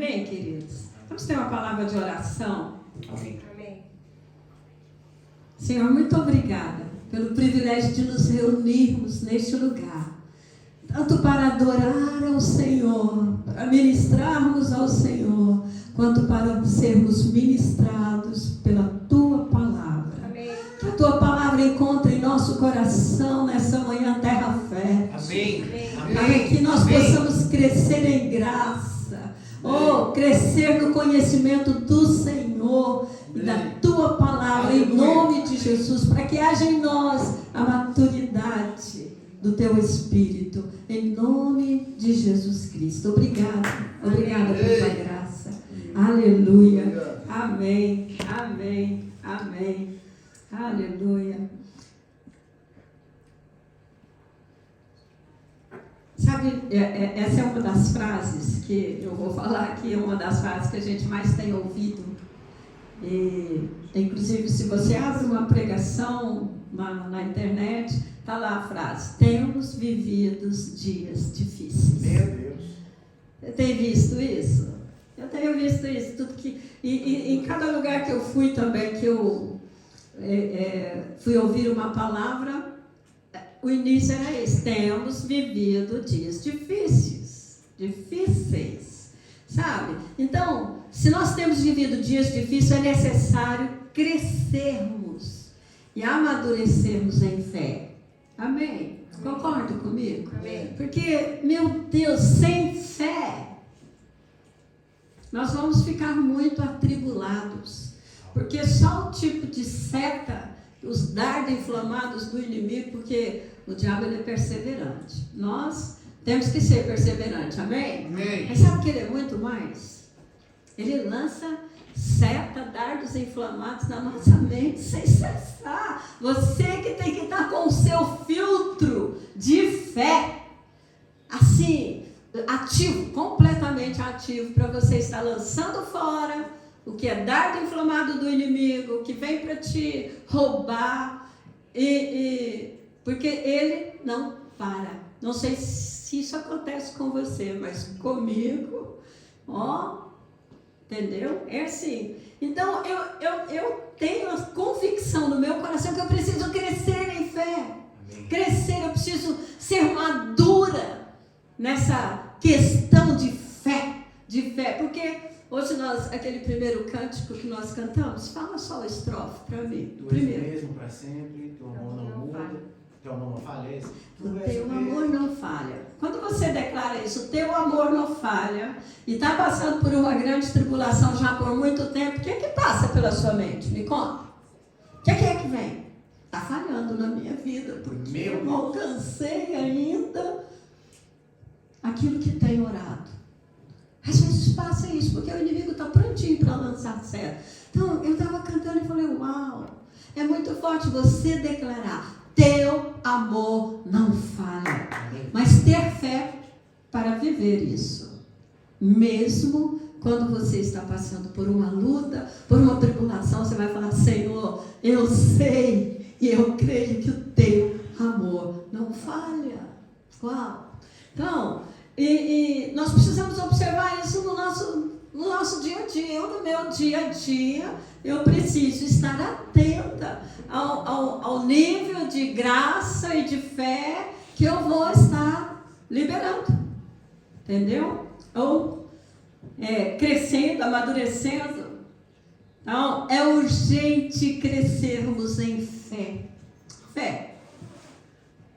Amém, queridos? Vamos ter uma palavra de oração? Amém. Amém. Senhor, muito obrigada pelo privilégio de nos reunirmos neste lugar, tanto para adorar ao Senhor, para ministrarmos ao Senhor, quanto para sermos ministrados pela Tua Palavra. Amém. Que a Tua Palavra encontre em nosso coração nessa manhã terra fértil. Amém. Para que nós possamos crescer em graça, crescer no conhecimento do Senhor e da Tua Palavra, em nome de Jesus, para que haja em nós a maturidade do Teu Espírito, em nome de Jesus Cristo. Obrigada por Tua graça. Aleluia. Amém, amém, amém. Aleluia. Sabe, essa é uma das frases que eu vou falar aqui, é uma das frases que a gente mais tem ouvido. E, inclusive, se você abre uma pregação na internet, está lá a frase: temos vivido dias difíceis. Meu Deus. Você tem visto isso? Eu tenho visto isso. Tudo que, e em cada lugar que eu fui também, que eu fui ouvir uma palavra, o início era esse: temos vivido dias difíceis, sabe? Então, se nós temos vivido dias difíceis, é necessário crescermos e amadurecermos em fé. Amém? Concorda comigo? Amém. Porque, meu Deus, sem fé, nós vamos ficar muito atribulados. Porque só o tipo de seta, os dardos inflamados do inimigo, porque o diabo ele é perseverante. Nós temos que ser perseverantes, amém? Amém. Mas sabe que ele é muito mais? Ele lança seta, dardos inflamados na nossa mente sem cessar. Você que tem que estar com o seu filtro de fé assim, ativo, completamente ativo, para você estar lançando fora o que é dardo inflamado do inimigo, o que vem para te roubar, porque ele não para. Não sei se isso acontece com você, mas comigo, entendeu? É assim. Então, eu tenho a convicção no meu coração que eu preciso crescer em fé. Amém. Crescer, eu preciso ser madura nessa questão de fé. Porque hoje aquele primeiro cântico que nós cantamos, fala só a estrofe para mim. Tu és Primeiro. mesmo para sempre, teu amor não muda, teu amor não falece. O teu amor não falha. Quando você declara isso, o teu amor não falha, e está passando por uma grande tribulação já por muito tempo, o que é que passa pela sua mente? Me conta. O que é que vem? Está falhando na minha vida, porque eu não alcancei ainda aquilo que tenho orado. Às vezes passa isso, porque o inimigo está prontinho para lançar seta. Então, eu estava cantando e falei, uau, é muito forte você declarar: teu amor não falha. Mas ter fé para viver isso. Mesmo quando você está passando por uma luta, por uma tribulação, você vai falar: Senhor, eu sei e eu creio que o teu amor não falha. Uau! Então, nós precisamos observar isso no nosso dia a dia. Eu, no meu dia a dia, eu preciso estar atenta ao nível de graça e de fé que eu vou estar liberando. Entendeu? Ou crescendo, amadurecendo. Então, é urgente crescermos em fé. Fé.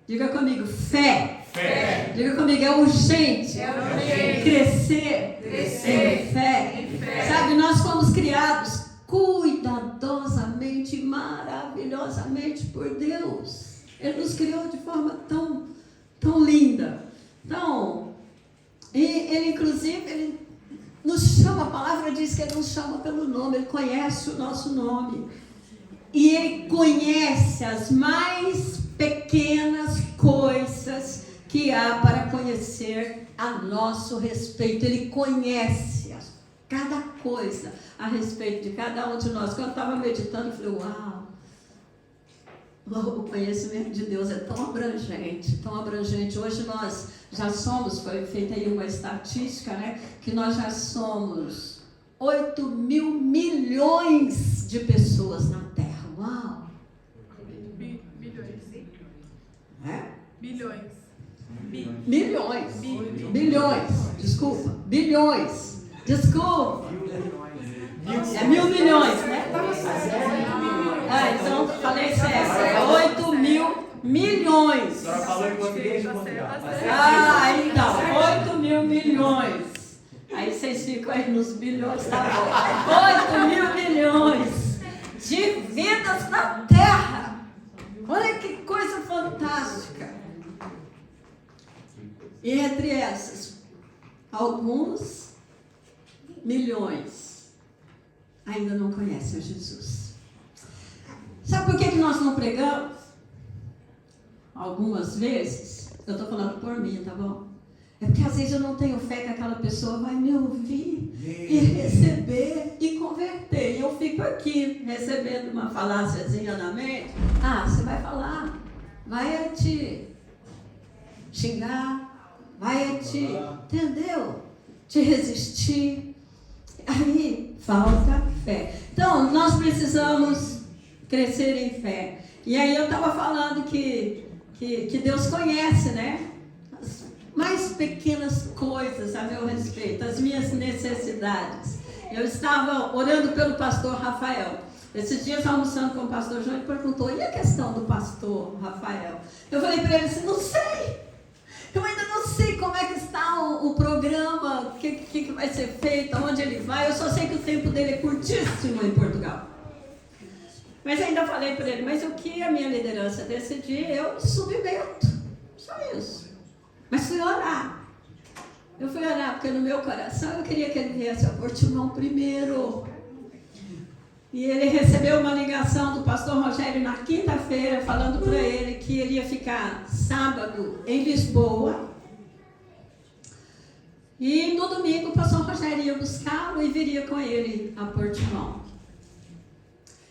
Diga comigo, fé. Fé. Diga comigo, é urgente. É urgente. Crescer em fé. Em fé. Sabe, nós fomos criados cuidadosamente, maravilhosamente por Deus. Ele nos criou de forma tão linda. Então, ele inclusive, ele nos chama, a palavra diz que ele nos chama pelo nome, ele conhece o nosso nome. E ele conhece as mais pequenas coisas que há para conhecer a nosso respeito. Ele conhece cada coisa a respeito de cada um de nós. Quando eu estava meditando, eu falei, uau, o conhecimento de Deus é tão abrangente, tão abrangente. Hoje nós Já somos, foi feita aí uma estatística, né? Que nós já somos 8 mil milhões de pessoas na Terra. Uau! Bilhões. É? Bilhões. Milhões. Bilhões. Desculpa. Bilhões. Desculpa. É 1.000 milhões, né? Então, falei certo. É 8 mil milhões. A senhora falou em português de Portugal. Então, 8 mil milhões. Aí vocês ficam aí nos bilhões, tá bom? 8 mil milhões de vidas na Terra. Olha que coisa fantástica. E entre essas, alguns milhões ainda não conhecem Jesus. Sabe por que nós não pregamos? Algumas vezes, eu estou falando por mim, tá bom? É porque às vezes eu não tenho fé que aquela pessoa vai me ouvir e receber e converter. E eu fico aqui recebendo uma faláciazinha na mente. Você vai falar, vai te xingar, vai te, entendeu? Te resistir. Aí falta fé. Então, nós precisamos crescer em fé. E aí eu estava falando que Deus conhece, né? As mais pequenas coisas a meu respeito, as minhas necessidades. Eu estava orando pelo pastor Rafael. Esses dias, almoçando com o pastor João, ele perguntou, e a questão do pastor Rafael? Eu falei para ele assim, não sei. Eu ainda não sei como é que está o programa, o que vai ser feito, aonde ele vai. Eu só sei que o tempo dele é curtíssimo em Portugal. Mas ainda falei para ele, mas o que a minha liderança decidir, eu submeto. Só isso. Mas fui orar. Eu fui orar porque no meu coração eu queria que ele viesse ao Portimão primeiro. E ele recebeu uma ligação do pastor Rogério na quinta-feira, falando para ele que ele ia ficar sábado em Lisboa. E no domingo o pastor Rogério ia buscá-lo e viria com ele a Portimão.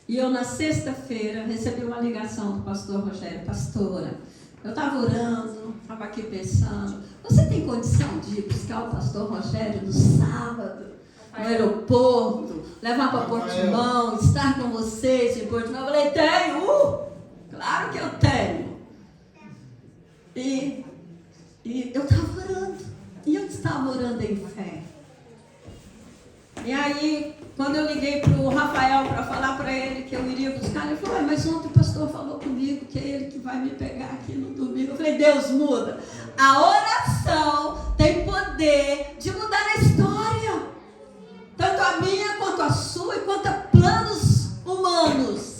E eu na sexta-feira recebi uma ligação do pastor Rogério. Pastora, eu estava orando, estava aqui pensando, você tem condição de ir buscar o pastor Rogério no sábado? No aeroporto, levar para Portimão, estar com vocês em Portimão. Eu falei, tenho! Claro que eu tenho. E eu estava orando. E eu estava orando em fé. E aí, quando eu liguei para o Rafael para falar para ele que eu iria buscar, ele falou, mas ontem o pastor falou comigo que é ele que vai me pegar aqui no domingo. Eu falei, Deus muda. A oração tem poder de mudar a história. Tanto a minha, quanto a sua, e quanto a planos humanos.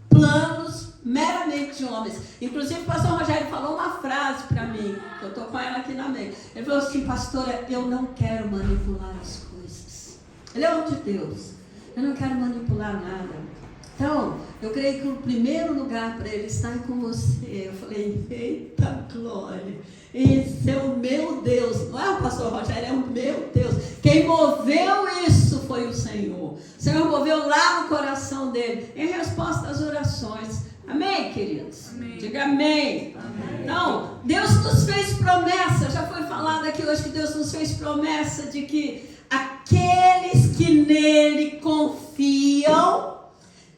Planos meramente de homens. Inclusive, o pastor Rogério falou uma frase para mim, que eu estou com ela aqui na mente. Ele falou assim, pastora, eu não quero manipular as coisas. Ele é homem de Deus. Eu não quero manipular nada. Então, eu creio que o primeiro lugar para ele estar é com você. Eu falei, eita glória. Esse é o meu Deus. Não é o pastor Rogério, é o meu Deus. Quem moveu isso foi o Senhor. O Senhor moveu lá no coração dele, em resposta às orações. Amém, queridos? Amém. Diga amém. Amém. Então, Deus nos fez promessa. Já foi falado aqui hoje que Deus nos fez promessa de que aqueles que nele confiam,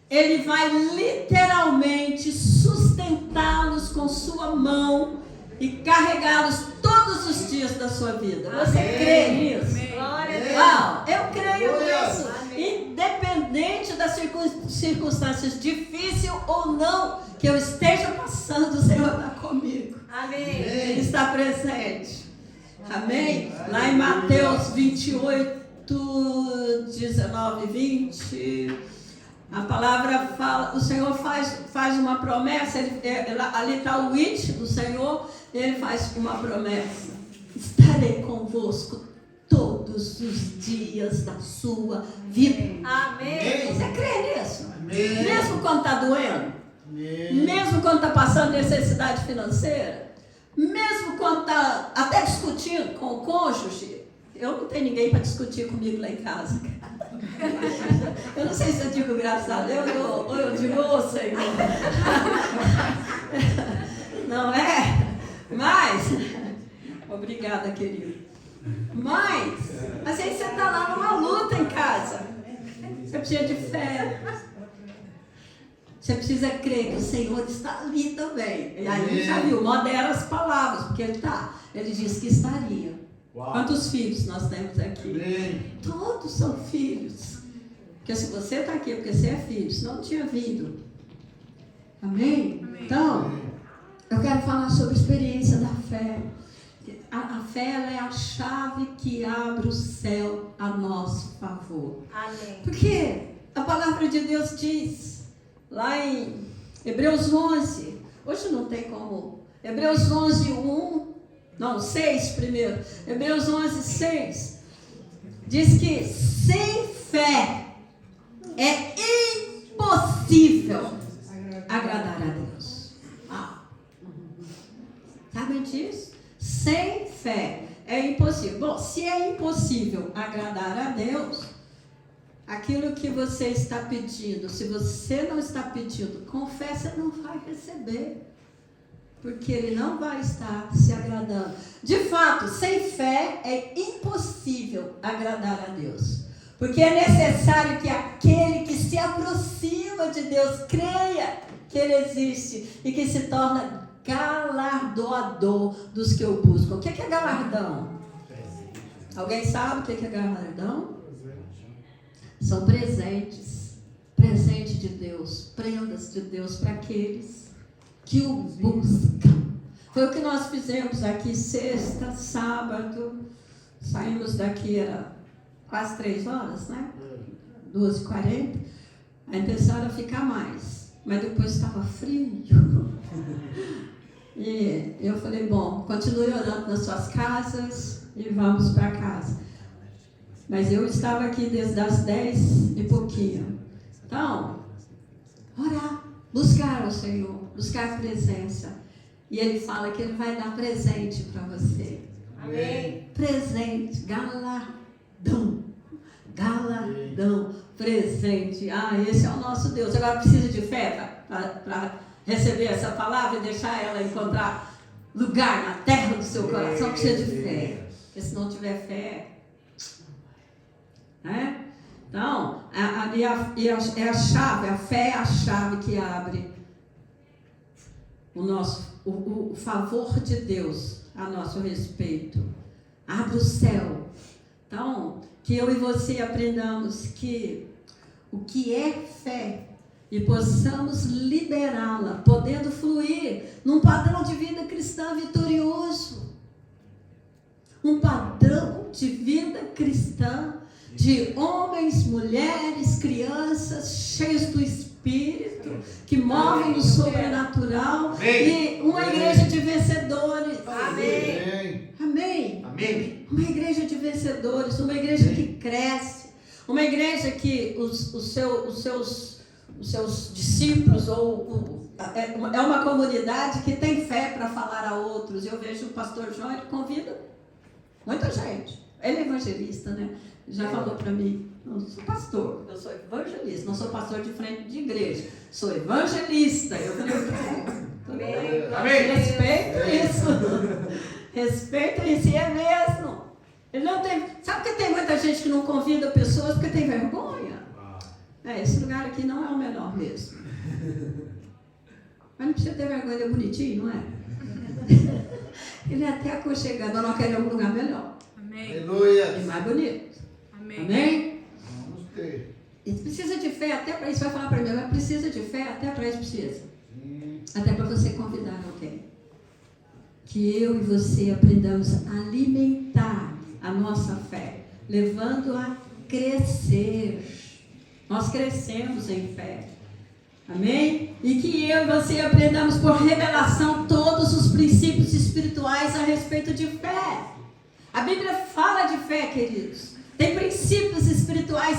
Ele vai literalmente sustentá-los com sua mão e carregá-los todos os dias da sua vida. Você crê nisso? Eu creio nisso. Independente das circunstâncias difíceis ou não que eu esteja passando, o Senhor está comigo. Amém. Ele está presente. Amém? Lá em Mateus 28, 19, 20... A palavra fala, o Senhor faz uma promessa, ali está o it do Senhor, ele faz uma promessa. Estarei convosco todos os dias da sua vida. Amém. Você crê nisso? Amém. Mesmo quando está doendo? Amém. Mesmo quando está passando necessidade financeira? Mesmo quando está até discutindo com o cônjuge? Eu não tenho ninguém para discutir comigo lá em casa. Eu não sei se eu digo graças a Deus ou eu digo, ô Senhor. Não é? Mas Obrigada, querido. Mas, às vezes você está lá numa luta em casa. Você precisa de fé. Você precisa crer que o Senhor está ali também. E aí ele já viu, modera as palavras, porque ele está. Ele disse que estaria. Uau. Quantos filhos nós temos aqui? Amém. Todos são filhos. Porque se você está aqui, porque você é filho, senão não tinha vindo. Amém? Amém. Então, eu quero falar sobre a experiência da fé. A fé, ela é a chave que abre o céu a nosso favor. Amém. Porque a palavra de Deus diz, lá em Hebreus 11, hoje não tem como, Hebreus 11, 6 primeiro, Hebreus 11, 6, diz que sem fé é impossível agradar a Deus. Sabem disso? Sem fé é impossível. Bom, se é impossível agradar a Deus, aquilo que você está pedindo, se você não está pedindo com fé, você não vai receber. Porque Ele não vai estar se agradando. De fato, sem fé é impossível agradar a Deus. Porque é necessário que aquele que se aproxima de Deus creia que Ele existe e que se torna galardoador dos que o buscam. O que é galardão? Alguém sabe o que é galardão? São presentes. Presente de Deus, prendas de Deus para aqueles que o buscam. Foi o que nós fizemos aqui sexta, sábado. Saímos daqui a quase 3 horas, né? 2h40. A intenção era ficar mais, mas depois estava frio. E eu falei, bom, continue orando nas suas casas e vamos para casa. Mas eu estava aqui desde as 10 e pouquinho. Então, orar, buscar o Senhor, buscar a presença. E Ele fala que Ele vai dar presente para você. Amém. Presente, galardão. Galardão, presente. Esse é o nosso Deus. Agora precisa de fé para receber essa palavra e deixar ela encontrar lugar na terra do seu coração. Precisa de fé. Porque se não tiver fé, né? Então, é a chave, a fé é a chave que abre o favor de Deus a nosso respeito. Abre o céu. Então, que eu e você aprendamos que o que é fé e possamos liberá-la, podendo fluir num padrão de vida cristã vitorioso. Um padrão de vida cristã de homens, mulheres, crianças cheios do Espírito, que movem no sobrenatural. Amém. E uma igreja de vencedores. Amém. Amém. Amém. Uma igreja de vencedores, uma igreja que cresce, uma igreja que os seus discípulos, é uma comunidade que tem fé para falar a outros. Eu vejo o pastor João, ele convida muita gente. Ele é evangelista, né? Já falou para mim, não sou pastor, eu sou evangelista, não sou pastor de frente de igreja, sou evangelista. Eu falei, Amém. Respeito isso. Respeito isso, e é mesmo. Ele não tem. Sabe que tem muita gente que não convida pessoas porque tem vergonha? Esse lugar aqui não é o menor mesmo. Mas não precisa ter vergonha, ele é bonitinho, não é? Ele é até aconchegado, eu não quero algum lugar melhor. Amém. Aleluia. E mais bonito. Amém. Amém? Vamos ter. E precisa de fé até para isso. Vai falar para mim, mas precisa de fé até para isso precisa. Até para você convidar alguém. Que eu e você aprendamos a alimentar a nossa fé, levando a crescer. Nós crescemos em fé. Amém? E que eu e você aprendamos por revelação todos os princípios espirituais a respeito de fé. A Bíblia fala de fé, queridos. Tem princípios espirituais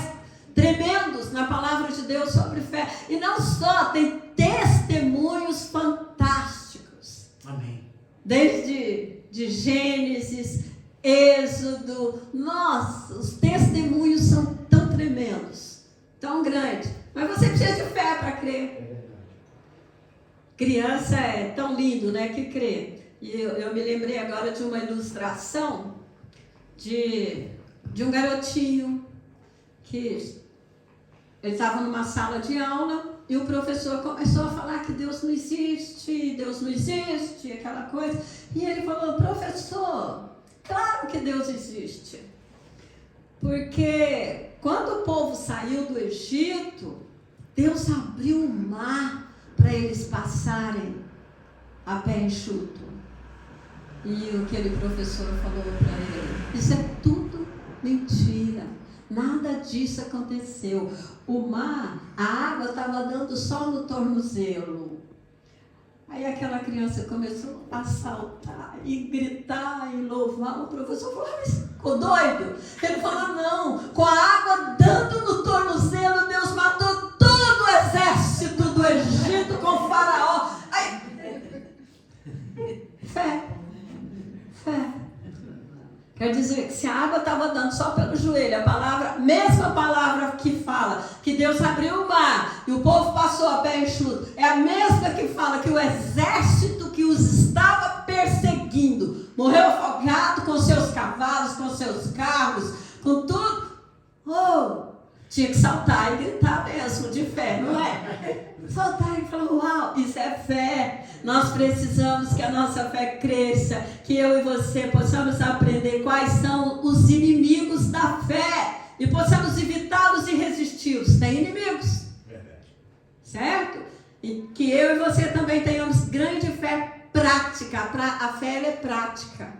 tremendos na palavra de Deus sobre fé. E não só, tem testemunhos fantásticos. Amém. Desde de Gênesis, Êxodo. Nossa, os testemunhos são tão tremendos, tão grandes. Mas você precisa de fé para crer. Criança é tão lindo, né, que crê. E eu me lembrei agora de uma ilustração de um garotinho que ele estava numa sala de aula e o professor começou a falar que Deus não existe, aquela coisa. E ele falou, professor, claro que Deus existe. Porque quando o povo saiu do Egito, Deus abriu o mar para eles passarem a pé enxuto. E aquele professor falou para ele, isso é tudo mentira. Nada disso aconteceu. O mar, a água estava dando só no tornozelo. Aí aquela criança começou a saltar e gritar e louvar. O professor falou, mas ficou doido? Ele falou, não, com a água dando no tornozelo, Deus matou todo o exército do Egito com o faraó. Aí... Fé. Quer dizer que se a água estava dando só pelo joelho, a mesma palavra que fala que Deus abriu o mar e o povo passou a pé enxuto, é a mesma que fala que o exército que os estava perseguindo morreu afogado com seus cavalos, com seus carros, com tudo. Tinha que saltar e gritar mesmo de fé, não é? Saltar e falar, uau, isso é fé. Nós precisamos que a nossa fé cresça, que eu e você possamos aprender quais são os inimigos da fé e possamos evitá-los e resisti-los. Tem inimigos, certo? E que eu e você também tenhamos grande fé prática. A fé ela é prática,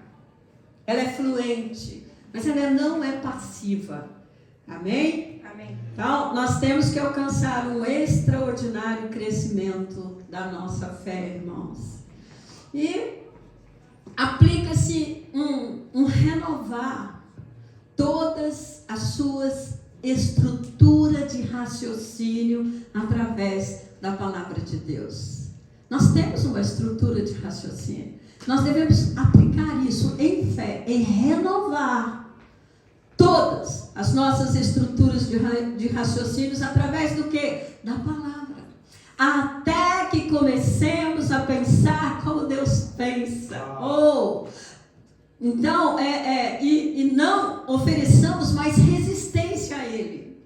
ela é fluente, mas ela não é passiva. Amém? Amém. Então, nós temos que alcançar um extraordinário crescimento da nossa fé, irmãos. E aplica-se um renovar todas as suas estruturas de raciocínio através da palavra de Deus. Nós temos uma estrutura de raciocínio. Nós devemos aplicar isso em fé, em renovar todas as nossas estruturas de raciocínios através do quê? Da palavra. Até que comecemos a pensar como Deus pensa. Então, e não ofereçamos mais resistência a Ele.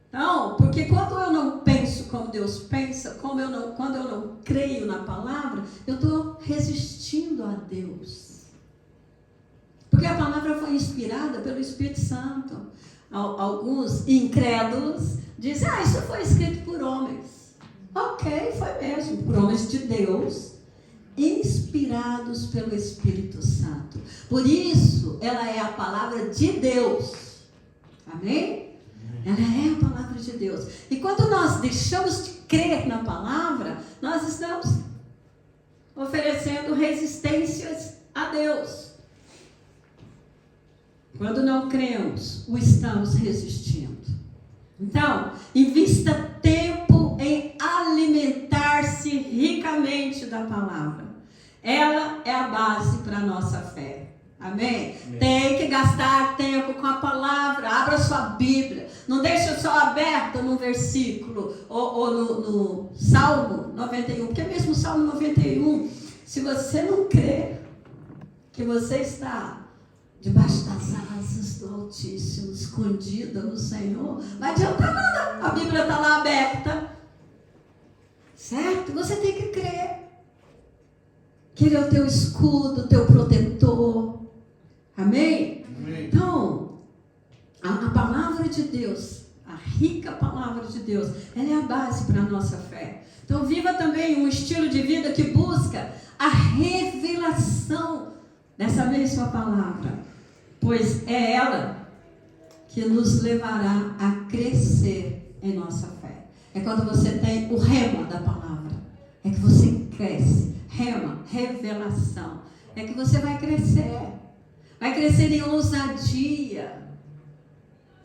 Então, porque quando eu não penso como Deus pensa, quando eu não creio na palavra, eu estou resistindo a Deus. Porque a palavra foi inspirada pelo Espírito Santo. Alguns incrédulos dizem, isso foi escrito por homens. Ok, foi mesmo, por homens de Deus, inspirados pelo Espírito Santo. Por isso, ela é a palavra de Deus. Amém? Ela é a palavra de Deus. E quando nós deixamos de crer na palavra, nós estamos oferecendo resistências a Deus. Quando não cremos, o estamos resistindo. Então, invista tempo em alimentar-se ricamente da palavra. Ela é a base para a nossa fé. Amém? Tem que gastar tempo com a palavra. Abra sua Bíblia. Não deixe só aberta num versículo ou no Salmo 91. Porque mesmo o Salmo 91, se você não crê que você está debaixo das asas do Altíssimo, escondida no Senhor, não vai adiantar nada. A Bíblia está lá aberta. Certo? Você tem que crer que Ele é o teu escudo, o teu protetor. Amém? Amém. Então, a palavra de Deus, a rica palavra de Deus, ela é a base para a nossa fé. Então, viva também um estilo de vida que busca a revelação dessa mesma palavra. Pois é ela que nos levará a crescer em nossa fé. É quando você tem o rema da palavra. É que você cresce. Rema, revelação. É que você vai crescer. Vai crescer em ousadia.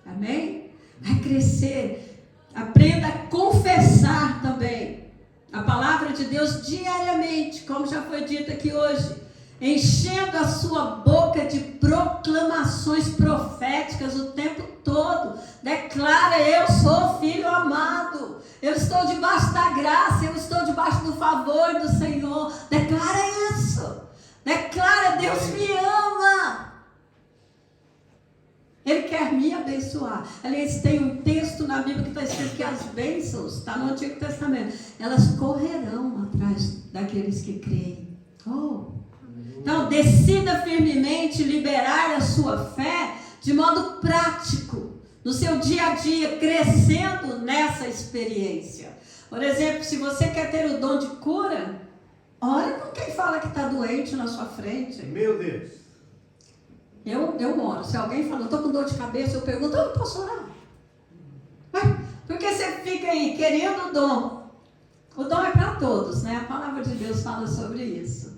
Amém? Vai crescer. Aprenda a confessar também a palavra de Deus diariamente, como já foi dito aqui hoje. Enchendo a sua boca de proclamações proféticas o tempo todo. Declara, eu sou filho amado. Eu estou debaixo da graça, eu estou debaixo do favor do Senhor. Declara isso. Declara: Deus me ama. Ele quer me abençoar. Aliás, tem um texto na Bíblia que está escrito que as bênçãos, está no Antigo Testamento, elas correrão atrás daqueles que creem. Então, decida firmemente liberar a sua fé de modo prático, no seu dia a dia, crescendo nessa experiência. Por exemplo, se você quer ter o dom de cura, ora com quem fala que está doente na sua frente. Meu Deus. Eu oro. Se alguém fala: estou com dor de cabeça, eu pergunto: eu posso orar? Porque você fica aí querendo o dom. O dom é para todos, né? A palavra de Deus fala sobre isso.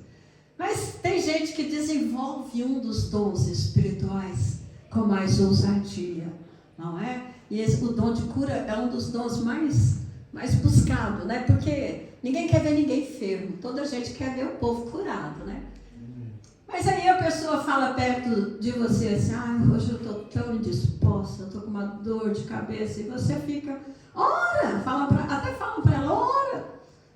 Mas tem gente que desenvolve um dos dons espirituais com mais ousadia, não é? E o dom de cura é um dos dons mais buscado, né? Porque ninguém quer ver ninguém enfermo. Toda gente quer ver o povo curado, né? Mas aí a pessoa fala perto de você assim: hoje eu estou tão indisposta, eu estou com uma dor de cabeça. E você fica: ora, até fala para ela: ora.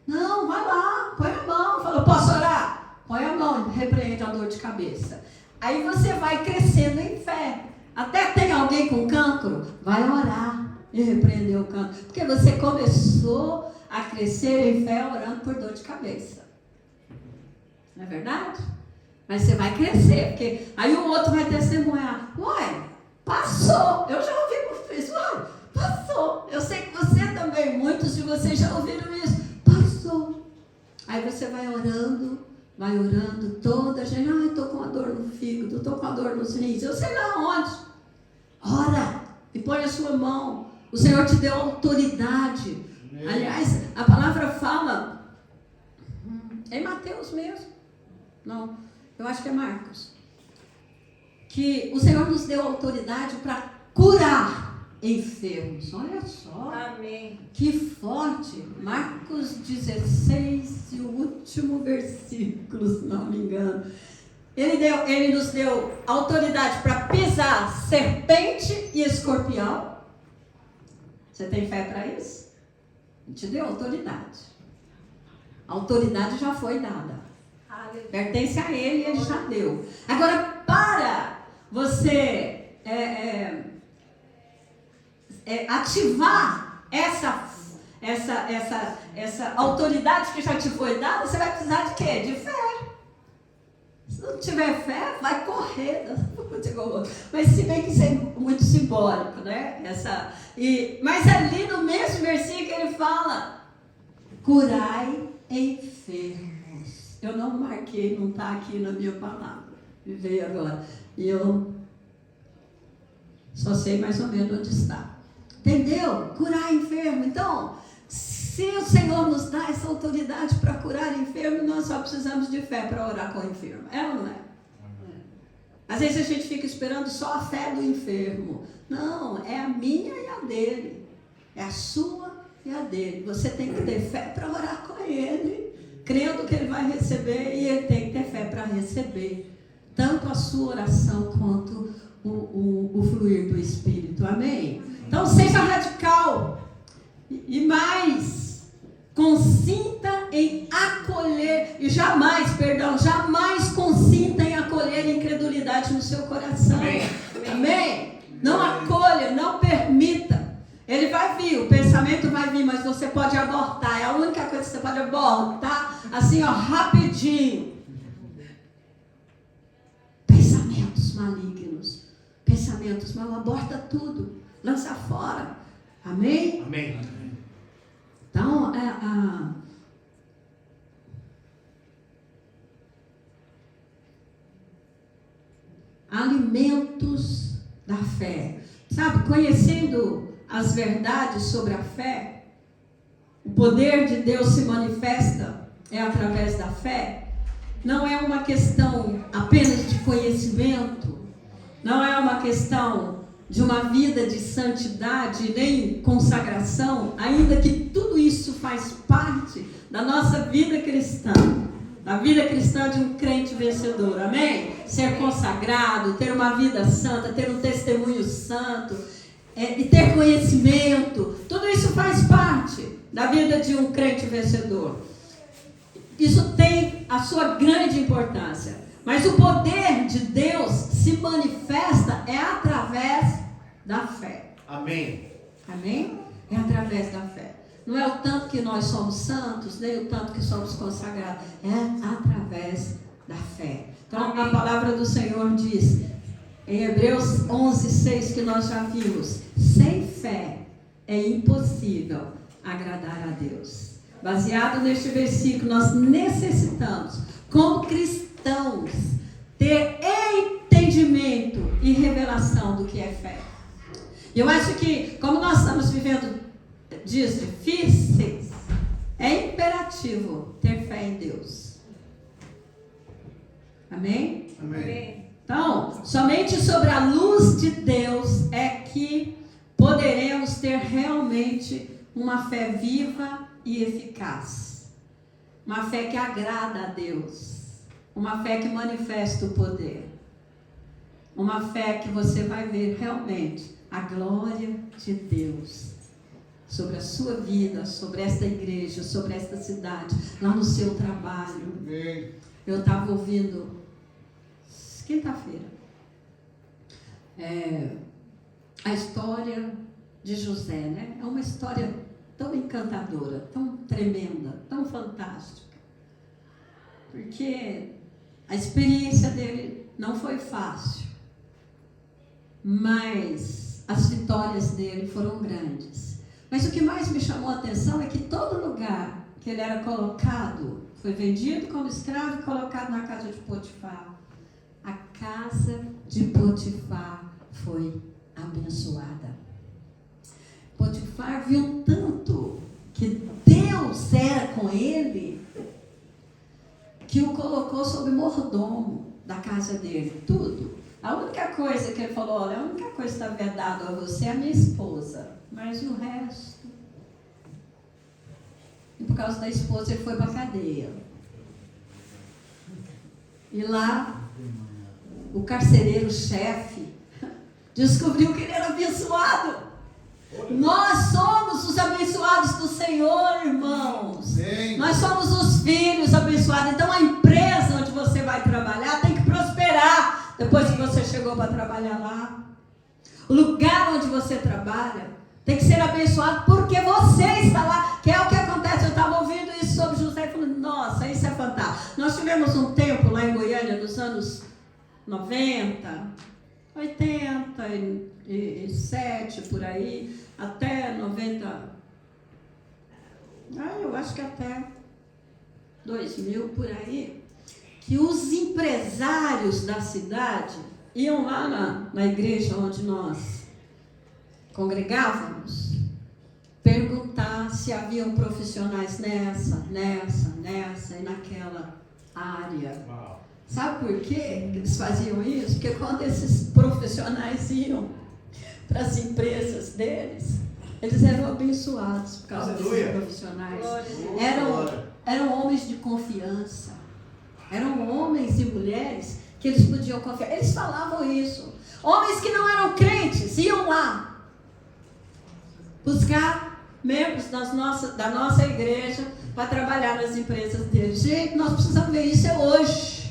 Não, vai lá, põe a mão. Fala: posso orar? Põe a mão, repreende a dor de cabeça. Aí você vai crescendo em fé. Até tem alguém com cancro, vai orar e repreender o cancro. Porque você começou a crescer em fé orando por dor de cabeça. Não é verdade? Mas você vai crescer, porque aí o outro vai testemunhar: uai, passou. Eu já ouvi muito isso. Uai, passou. Eu sei que você também, muitos de vocês já ouviram isso. Passou. Aí você vai orando, toda a gente: eu estou com uma dor no fígado, estou com uma dor nos rins, eu sei lá onde. Ora, e põe a sua mão. O Senhor te deu autoridade. Aliás, a palavra fala, é em Mateus mesmo. Não, eu acho que é Marcos. Que o Senhor nos deu autoridade para curar enfermos. Olha só. Amém. Que forte. Marcos 16 e o último versículo, se não me engano. Ele nos deu autoridade para pisar serpente e escorpião. Você tem fé para isso? Ele te deu autoridade. A autoridade já foi dada. Pertence a ele e ele já deu. Agora, para você ativar essa autoridade que já te foi dada, você vai precisar de quê? De fé. Se não tiver fé, vai correr. Mas se bem que isso é muito simbólico, né? Mas ali no mesmo versículo ele fala: curai enfermos. Eu não marquei, não está aqui na minha palavra. Me veio agora. E eu só sei mais ou menos onde está. Entendeu? Curar enfermo. Então, se o Senhor nos dá essa autoridade para curar enfermo, nós só precisamos de fé para orar com o enfermo. É ou não é? Às vezes a gente fica esperando só a fé do enfermo. Não, é a minha e a dele. É a sua e a dele. Você tem que ter fé para orar com ele, crendo que ele vai receber, e ele tem que ter fé para receber tanto a sua oração quanto o fluir do Espírito. Amém? Então seja radical e mais, consinta em acolher, e jamais consinta em acolher incredulidade no seu coração. Amém? Não acolha, não permita. Ele vai vir, o pensamento vai vir, mas você pode abortar. É a única coisa que você pode abortar, assim, rapidinho. Pensamentos malignos, pensamentos mal, aborta tudo, lança fora. Amém? Amém. Então, alimentos da fé. Sabe, conhecendo as verdades sobre a fé, o poder de Deus se manifesta através da fé. Não é uma questão apenas de conhecimento, não é uma questão de uma vida de santidade, nem consagração, ainda que tudo isso faz parte da nossa vida cristã, da vida cristã de um crente vencedor, amém? Ser consagrado, ter uma vida santa, ter um testemunho santo, e ter conhecimento, tudo isso faz parte da vida de um crente vencedor. Isso tem a sua grande importância. Mas o poder de Deus se manifesta através da fé. Amém. Amém? É através da fé. Não é o tanto que nós somos santos, nem o tanto que somos consagrados. É através da fé. Então, a palavra do Senhor diz, em Hebreus 11:6, que nós já vimos, sem fé é impossível agradar a Deus. Baseado neste versículo, nós necessitamos, como cristãos, ter entendimento e revelação do que é fé. Eu acho que, como nós estamos vivendo dias difíceis, é imperativo ter fé em Deus. Amém? Amém. Então, somente sobre a luz de Deus é que poderemos ter realmente uma fé viva e eficaz. Uma fé que agrada a Deus. Uma fé que manifesta o poder. Uma fé que você vai ver realmente a glória de Deus sobre a sua vida, sobre esta igreja, sobre esta cidade, lá no seu trabalho. Amém. Eu estava ouvindo quinta-feira a história de José, né? É uma história tão encantadora, tão tremenda, tão fantástica, porque a experiência dele não foi fácil, mas as vitórias dele foram grandes. Mas o que mais me chamou a atenção é que todo lugar que ele era colocado, foi vendido como escravo e colocado na casa de Potifar. A casa de Potifar foi abençoada. Potifar viu tanto que Deus era com ele, que o colocou sob mordomo da casa dele, tudo. A única coisa que ele falou, olha, a única coisa que está vedada a você é a minha esposa, mas o resto... E por causa da esposa ele foi para a cadeia. E lá, o carcereiro-chefe descobriu que ele era abençoado. Nós somos os abençoados do Senhor, irmãos. Sim. Nós somos os filhos abençoados. Então a empresa onde você vai trabalhar tem que prosperar depois que você chegou para trabalhar lá. O lugar onde você trabalha tem que ser abençoado porque você está lá, que é o que acontece. Eu estava ouvindo isso sobre José e falando, nossa, isso é fantástico. Nós tivemos um tempo lá em Goiânia nos anos 90, 87, por aí, até 90, eu acho que até 2000, por aí, que os empresários da cidade iam lá na igreja onde nós congregávamos, perguntar se haviam profissionais nessa e naquela área. Uau. Sabe por quê que eles faziam isso? Porque quando esses profissionais iam para as empresas deles, eles eram abençoados por causa desses profissionais. Eram homens de confiança. Eram homens e mulheres que eles podiam confiar. Eles falavam isso. Homens que não eram crentes iam lá buscar membros da nossa igreja para trabalhar nas empresas deles. Gente, nós precisamos ver isso hoje.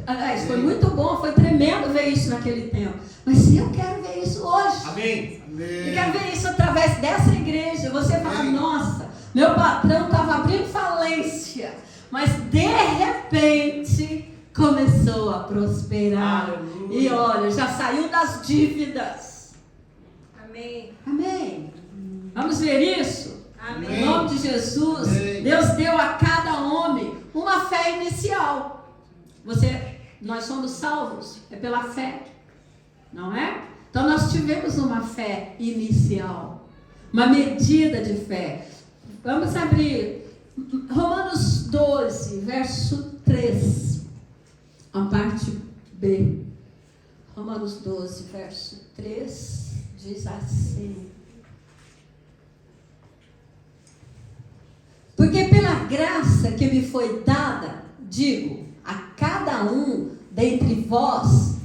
Aliás, foi muito bom, foi tremendo ver isso naquele tempo. Mas eu quero ver isso hoje. Amém. Eu quero ver isso através dessa igreja. Você fala, nossa, meu patrão estava abrindo falência, mas de repente começou a prosperar. Aleluia. E olha, já saiu das dívidas. Amém. Amém. Vamos ver isso? Amém. Em nome de Jesus, Amém. Deus deu a cada homem uma fé inicial. Nós somos salvos, é pela fé, não é? Então nós tivemos uma fé inicial, uma medida de fé. Vamos abrir Romanos 12, verso 3, a parte B. Romanos 12, verso 3, diz assim: porque pela graça que me foi dada, digo a cada um dentre vós,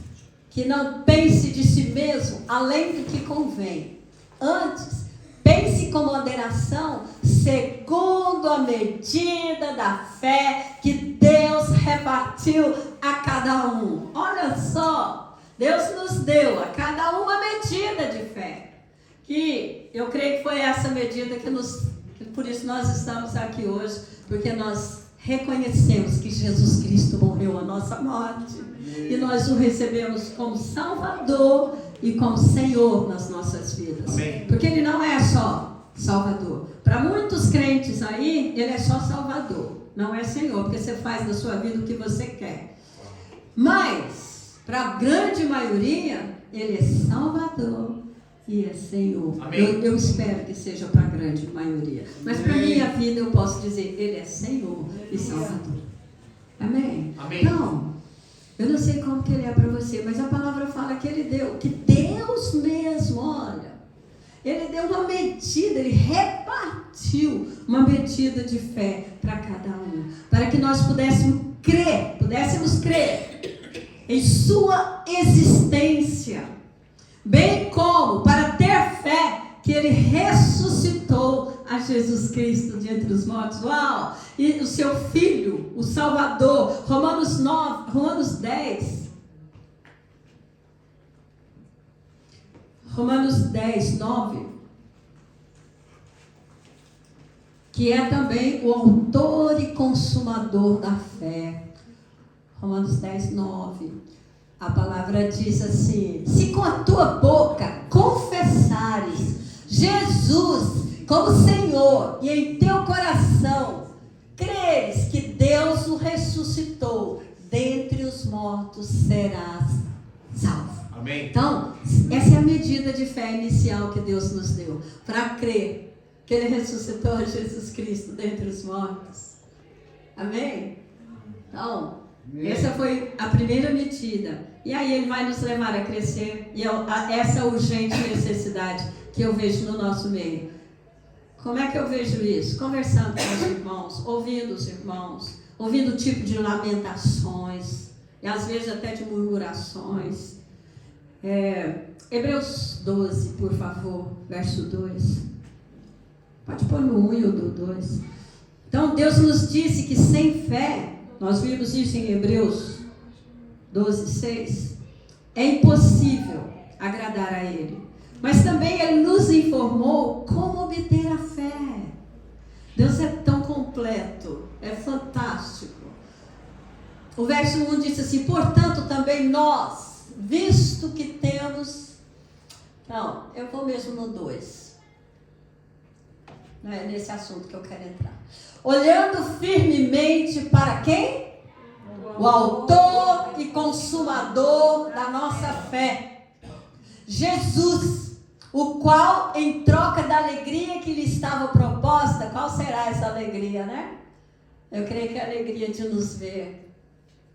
que não pense de si mesmo além do que convém. Antes, pense com moderação, segundo a medida da fé que Deus repartiu a cada um. Olha só, Deus nos deu a cada um uma medida de fé. Que eu creio que foi essa medida que por isso nós estamos aqui hoje, porque nós reconhecemos que Jesus Cristo morreu a nossa morte e nós o recebemos como Salvador e como Senhor nas nossas vidas. Amém. Porque Ele não é só Salvador. Para muitos crentes aí, Ele é só Salvador, não é Senhor, porque você faz da sua vida o que você quer. Mas, para a grande maioria, Ele é Salvador e é Senhor. Eu espero que seja para a grande maioria. Mas para a minha vida eu posso dizer, Ele é Senhor e Salvador. Amém? Amém. Então, eu não sei como que Ele é para você, mas a palavra fala que Ele deu, que Deus mesmo, olha, Ele deu uma medida, Ele repartiu uma medida de fé para cada um, para que nós pudéssemos crer em sua existência, bem como para ter fé que Ele ressuscitou a Jesus Cristo de entre os mortos. Uau! E o seu Filho, o Salvador, Romanos 10, 9, que é também o autor e consumador da fé. Romanos 10, 9. A palavra diz assim: se com a tua boca confessares Jesus como Senhor e em teu coração creres que Deus o ressuscitou dentre os mortos, serás salvo. Amém. Então, essa é a medida de fé inicial que Deus nos deu, para crer que Ele ressuscitou Jesus Cristo dentre os mortos. Amém? Então, essa foi a primeira medida. E aí Ele vai nos levar a crescer. E essa urgente necessidade que eu vejo no nosso meio. Como é que eu vejo isso? Conversando com os irmãos, ouvindo os irmãos, ouvindo o tipo de lamentações, e às vezes até de murmurações. Hebreus 12, por favor, verso 2. Pode pôr no 1 e o do 2. Então, Deus nos disse que sem fé, nós vimos isso em Hebreus 12, 6, é impossível agradar a Ele. Mas também Ele nos informou como obter a fé. Deus é tão completo, é fantástico. O verso 1 diz assim: portanto também nós, visto que temos... Não, eu vou mesmo no 2. Não é nesse assunto que eu quero entrar. Olhando firmemente para quem? O autor e consumador da nossa fé, Jesus, o qual, em troca da alegria que lhe estava proposta, qual será essa alegria, né? Eu creio que é a alegria de nos ver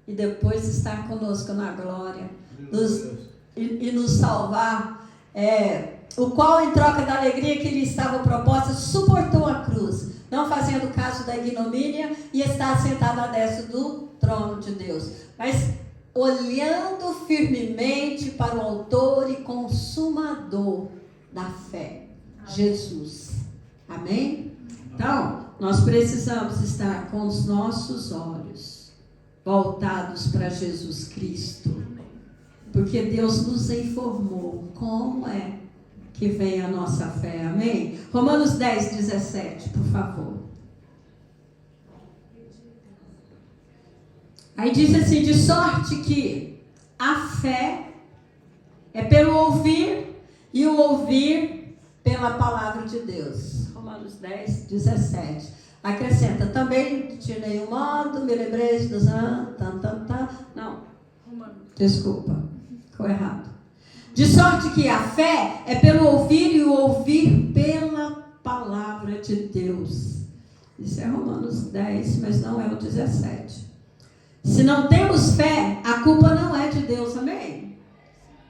e depois estar conosco na glória e nos salvar. O qual, em troca da alegria que lhe estava proposta, suportou a cruz, não fazendo caso da ignomínia, e está sentado à destra do trono de Deus. Mas olhando firmemente para o autor e consumador da fé, Jesus. Amém? Então, nós precisamos estar com os nossos olhos voltados para Jesus Cristo, porque Deus nos informou como é que vem a nossa fé. Amém? Romanos 10, 17, por favor. Aí diz assim: de sorte que a fé é pelo ouvir, e o ouvir pela palavra de Deus. Romanos 10, 17. Acrescenta: também de nenhum modo me lembrei dos... Não, desculpa, ficou errado. De sorte que a fé é pelo ouvir, e o ouvir pela palavra de Deus. Isso é Romanos 10, mas não é o 17. Se não temos fé, a culpa não é de Deus, amém?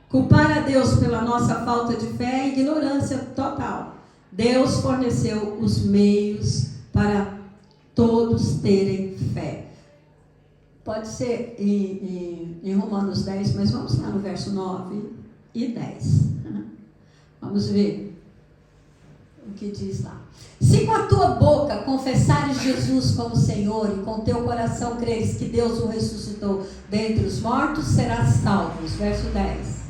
Culpar a Deus pela nossa falta de fé é ignorância total. Deus forneceu os meios para todos terem fé. Pode ser em Romanos 10, mas vamos lá no verso 9 e 10. Vamos ver o que diz lá. Se com a tua boca confessares Jesus como Senhor e com teu coração creres que Deus o ressuscitou dentre os mortos, serás salvo. Verso 10.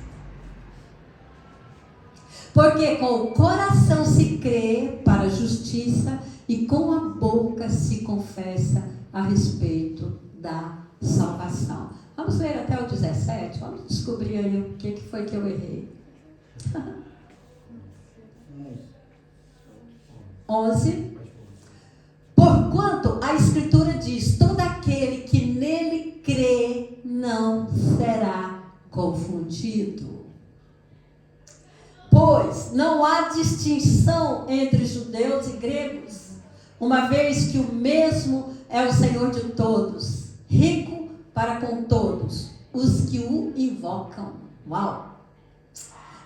Porque com o coração se crê para a justiça e com a boca se confessa a respeito da salvação. Vamos ler até o 17? Vamos descobrir aí o que foi que eu errei. 11. Porquanto a Escritura diz: todo aquele que nele crê não será confundido. Pois não há distinção entre judeus e gregos, uma vez que o mesmo é o Senhor de todos, rico para com todos os que o invocam. Uau!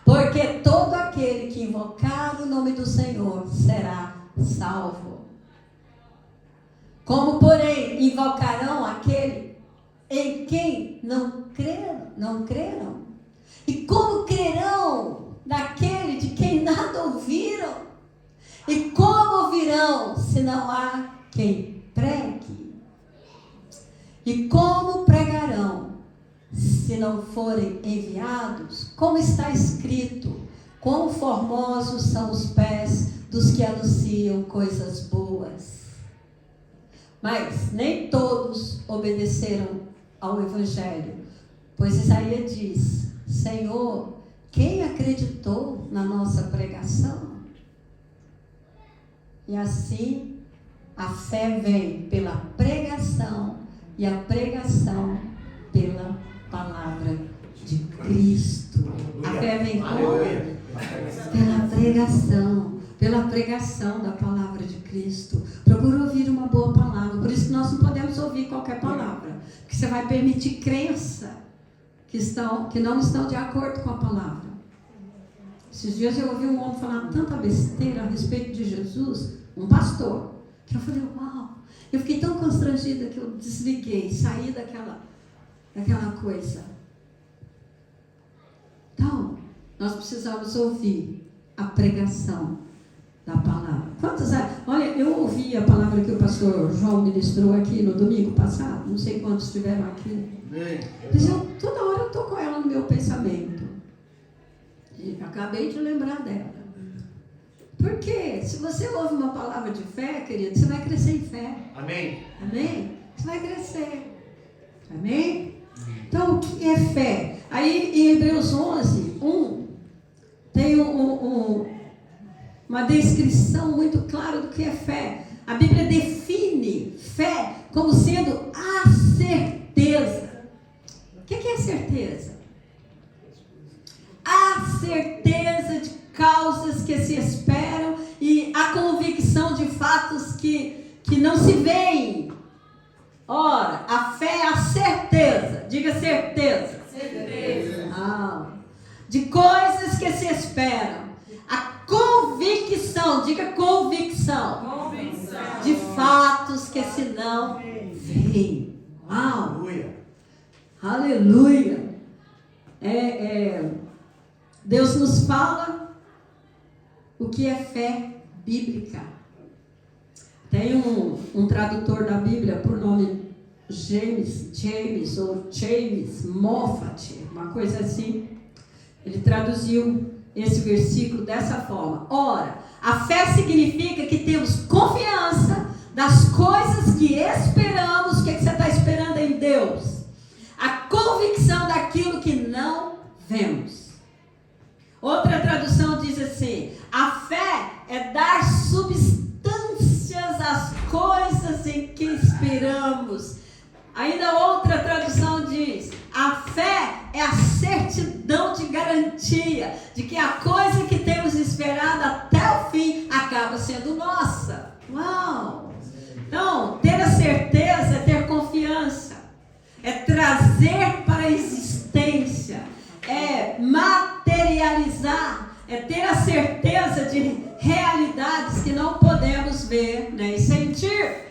Porque todo aquele que invocar o nome do Senhor será salvo. Como, porém, invocarão aquele em quem não creram? E como crerão daquele de quem nada ouviram? E como ouvirão se não há quem pregue? E como pregarão se não forem enviados? Como está escrito: quão formosos são os pés dos que anunciam coisas boas. Mas nem todos obedeceram ao Evangelho, pois Isaías diz: Senhor, quem acreditou na nossa pregação? E assim a fé vem pela pregação, e a pregação pela palavra de Cristo. A fé vem como? Pela pregação da palavra de Cristo. Procura ouvir uma boa palavra. Por isso que nós não podemos ouvir qualquer palavra, porque você vai permitir crença que não estão de acordo com a palavra. Esses dias eu ouvi um homem falar tanta besteira a respeito de Jesus, um pastor, que eu falei: uau! Eu fiquei tão constrangida que eu desliguei, saí daquela coisa. Então, nós precisamos ouvir a pregação da palavra. Olha, eu ouvi a palavra que o pastor João ministrou aqui no domingo passado, não sei quantos estiveram aqui. Mas toda hora eu estou com ela no meu pensamento. E acabei de lembrar dela. Porque se você ouve uma palavra de fé, querido, você vai crescer em fé. Amém. Amém? Você vai crescer. Amém? Então, o que é fé? Aí, em Hebreus 11, 1, tem uma descrição muito clara do que é fé. A Bíblia define fé como sendo a certeza. O que é certeza? A certeza de causas que se esperam e a convicção de fatos que não se veem. Ora, a fé é a certeza. Diga certeza. Certeza. De coisas que se esperam. A convicção. Diga convicção. De fatos que se não veem. Uau. Aleluia. Deus nos fala o que é fé bíblica. Tem um tradutor da Bíblia por nome James Moffat, uma coisa assim. Ele traduziu esse versículo dessa forma: ora, a fé significa que temos confiança das coisas que esperamos. O que você está esperando em Deus? A convicção daquilo que não vemos. Outra tradução diz assim: a fé é dar substâncias às coisas em que esperamos. Ainda outra tradução diz: a fé é a certidão de garantia de que a coisa que temos esperado até o fim acaba sendo nossa. Uau! Então, ter a certeza é ter confiança, é trazer para a existência, é materializar, é ter a certeza de realidades que não podemos ver nem sentir.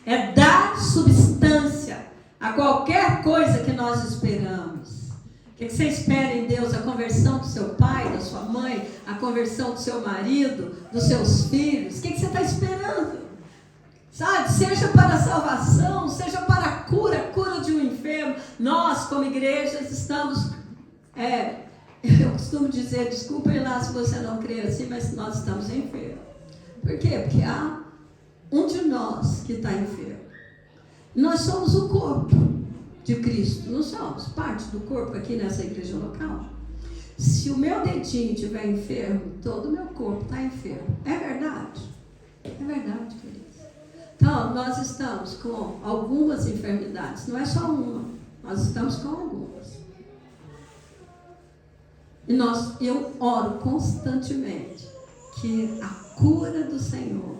É dar substância a qualquer coisa que nós esperamos. O que você espera em Deus? A conversão do seu pai, da sua mãe, a conversão do seu marido, dos seus filhos? O que você está esperando? Sabe? Seja para a salvação, seja para a cura de um enfermo. Nós, como igrejas, estamos... eu costumo dizer, desculpem lá se você não crê assim, mas nós estamos enfermos. Por quê? Porque há um de nós que está enfermo. Nós somos o corpo de Cristo, não somos parte do corpo aqui nessa igreja local. Se o meu dedinho estiver enfermo, todo o meu corpo está enfermo. É verdade? É verdade, queridos. Então, nós estamos com algumas enfermidades, não é só uma, nós estamos com algumas. E eu oro constantemente que a cura do Senhor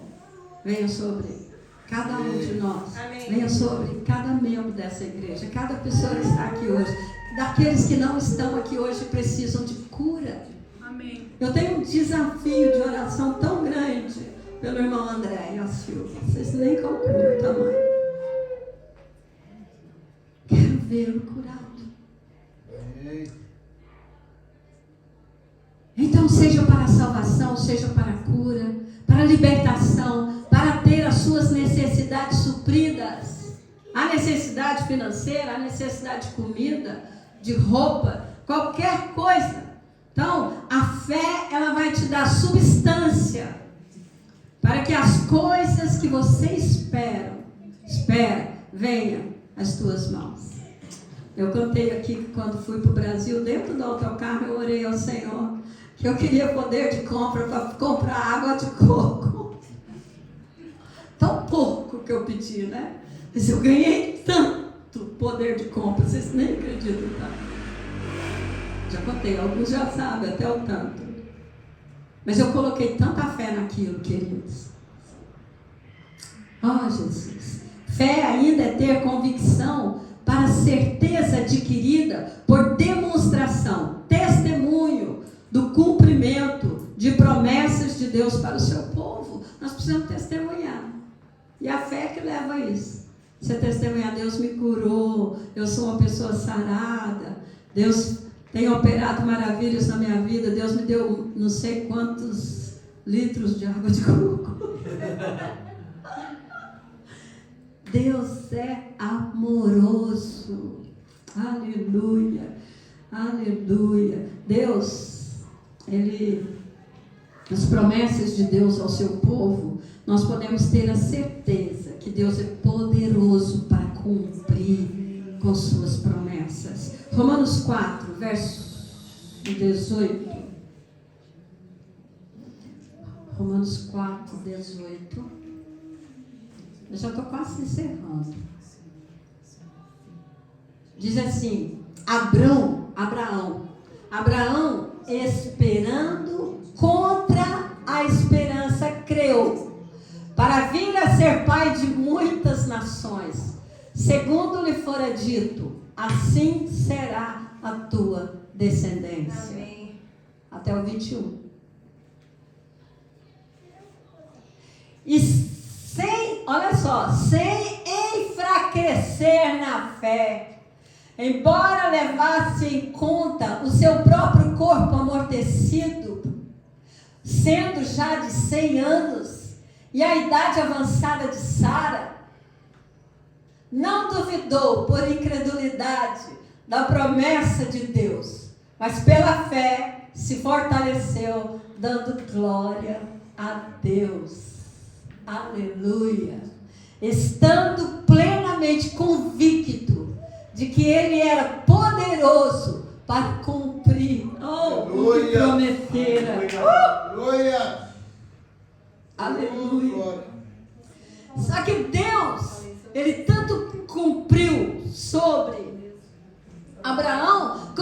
venha sobre cada um de nós. Amém. Venha sobre cada membro dessa igreja, cada pessoa que está aqui hoje. Daqueles que não estão aqui hoje precisam de cura. Amém. Eu tenho um desafio de oração tão grande pelo irmão André e a Silvia. Vocês nem calculam o tamanho. Quero vê-lo curado. Amém. Então, seja para a salvação, seja para a cura, para a libertação, para ter as suas necessidades supridas. A necessidade financeira, a necessidade de comida, de roupa, qualquer coisa. Então, a fé, ela vai te dar substância para que as coisas que você espera, venham às tuas mãos. Eu contei aqui que quando fui para o Brasil, dentro do autocarro, eu orei ao Senhor que eu queria poder de compra para comprar água de coco. Tão pouco que eu pedi, né? Mas eu ganhei tanto poder de compra, vocês nem acreditam, tá? Já contei, alguns já sabem, até o tanto. Mas eu coloquei tanta fé naquilo, queridos. Oh, Jesus. Fé ainda é ter convicção para certeza adquirida por demonstração, testemunho do cumprimento de promessas de Deus para o seu povo. Nós precisamos testemunhar. E a fé que leva a isso. Você testemunhar, Deus me curou, eu sou uma pessoa sarada, Deus tem operado maravilhas na minha vida, Deus me deu não sei quantos litros de água de coco. Deus é amoroso. Aleluia. Aleluia. Deus, as promessas de Deus ao seu povo, nós podemos ter a certeza que Deus é poderoso para cumprir com suas promessas. Romanos 4, verso 18. Romanos 4, 18. Eu já estou quase encerrando. Diz assim: Abraão, esperando contra a esperança, creu, para vir a ser pai de muitas nações, segundo lhe fora dito, assim será a tua descendência. Amém. Até o 21. Sem enfraquecer na fé, embora levasse em conta o seu próprio corpo amortecido, sendo já de 100 anos, e a idade avançada de Sara, não duvidou por incredulidade da promessa de Deus, mas pela fé se fortaleceu, dando glória a Deus. Aleluia. Estando plenamente convicto de que Ele era poderoso para cumprir o que prometera. Aleluia. Aleluia. Só que Deus, Ele tanto cumpriu sobre Abraão,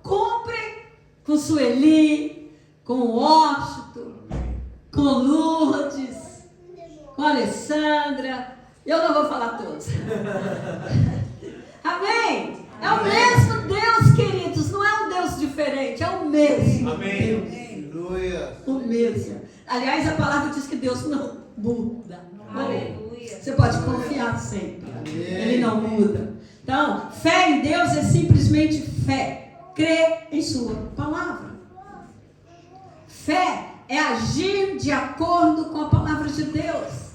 cumpre com Sueli, com Washington, com Lourdes, com Alessandra. Eu não vou falar todos. Amém? É o mesmo Deus, queridos. Não é um Deus diferente, é o mesmo. Amém. Aleluia. O mesmo. Aliás, a palavra diz que Deus não muda. Aleluia. Você pode confiar sempre. Amém. Ele não muda. Então, fé em Deus é simplesmente fé. crer em sua palavra. Fé é agir de acordo com a palavra de Deus.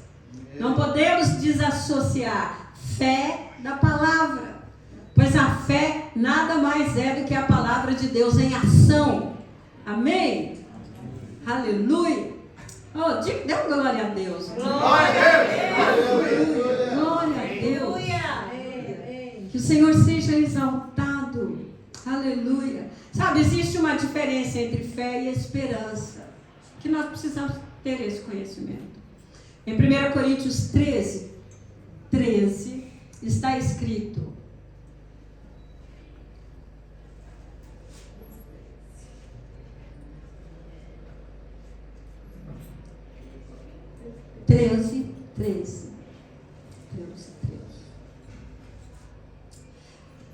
Não podemos desassociar fé da palavra, pois a fé nada mais é do que a palavra de Deus em ação. Amém? Aleluia. Oh, dê glória a Deus. Glória a Deus. Glória a Deus. Que o Senhor seja exaltado. Aleluia. Sabe, existe uma diferença entre fé e esperança, que nós precisamos ter esse conhecimento. Em 1 Coríntios 13 está escrito: Treze.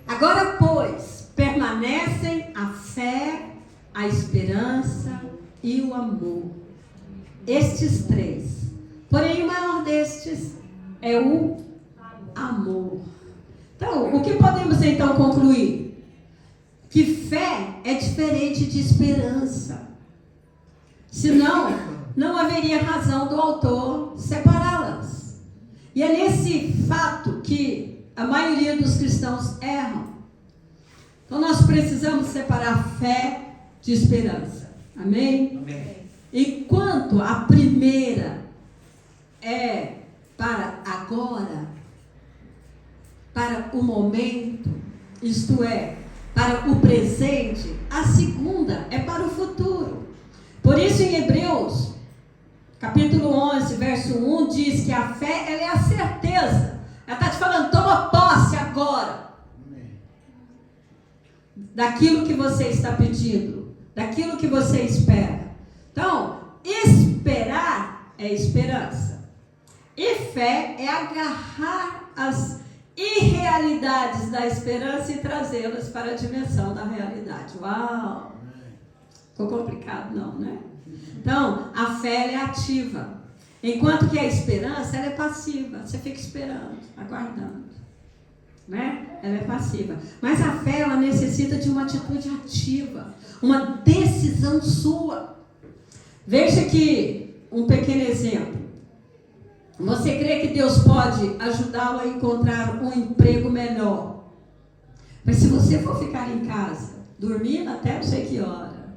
Agora, pois, permanecem a fé, a esperança e o amor. Estes três. Porém, o maior destes é o amor. Então, o que podemos então concluir? Que fé é diferente de esperança. Senão, não haveria razão do autor separá-las. E é nesse fato que a maioria dos cristãos erram. Então nós precisamos separar fé de esperança. Amém? Amém. Enquanto a primeira é para agora, para o momento, isto é, para o presente, a segunda é para o futuro. Por isso em Hebreus capítulo 11, verso 1, diz que a fé, ela é a certeza. Ela está te falando, toma posse agora. Daquilo que você está pedindo. Daquilo que você espera. Então, esperar é esperança. E fé é agarrar as irrealidades da esperança e trazê-las para a dimensão da realidade. Uau! Ficou complicado não, né? Então, a fé ela é ativa, enquanto que a esperança ela é passiva. Você fica esperando, aguardando, né? Ela é passiva. Mas a fé ela necessita de uma atitude ativa, uma decisão sua. Veja aqui um pequeno exemplo. Você crê que Deus pode ajudá-lo a encontrar um emprego melhor? Mas se você for ficar em casa, dormindo até não sei que hora,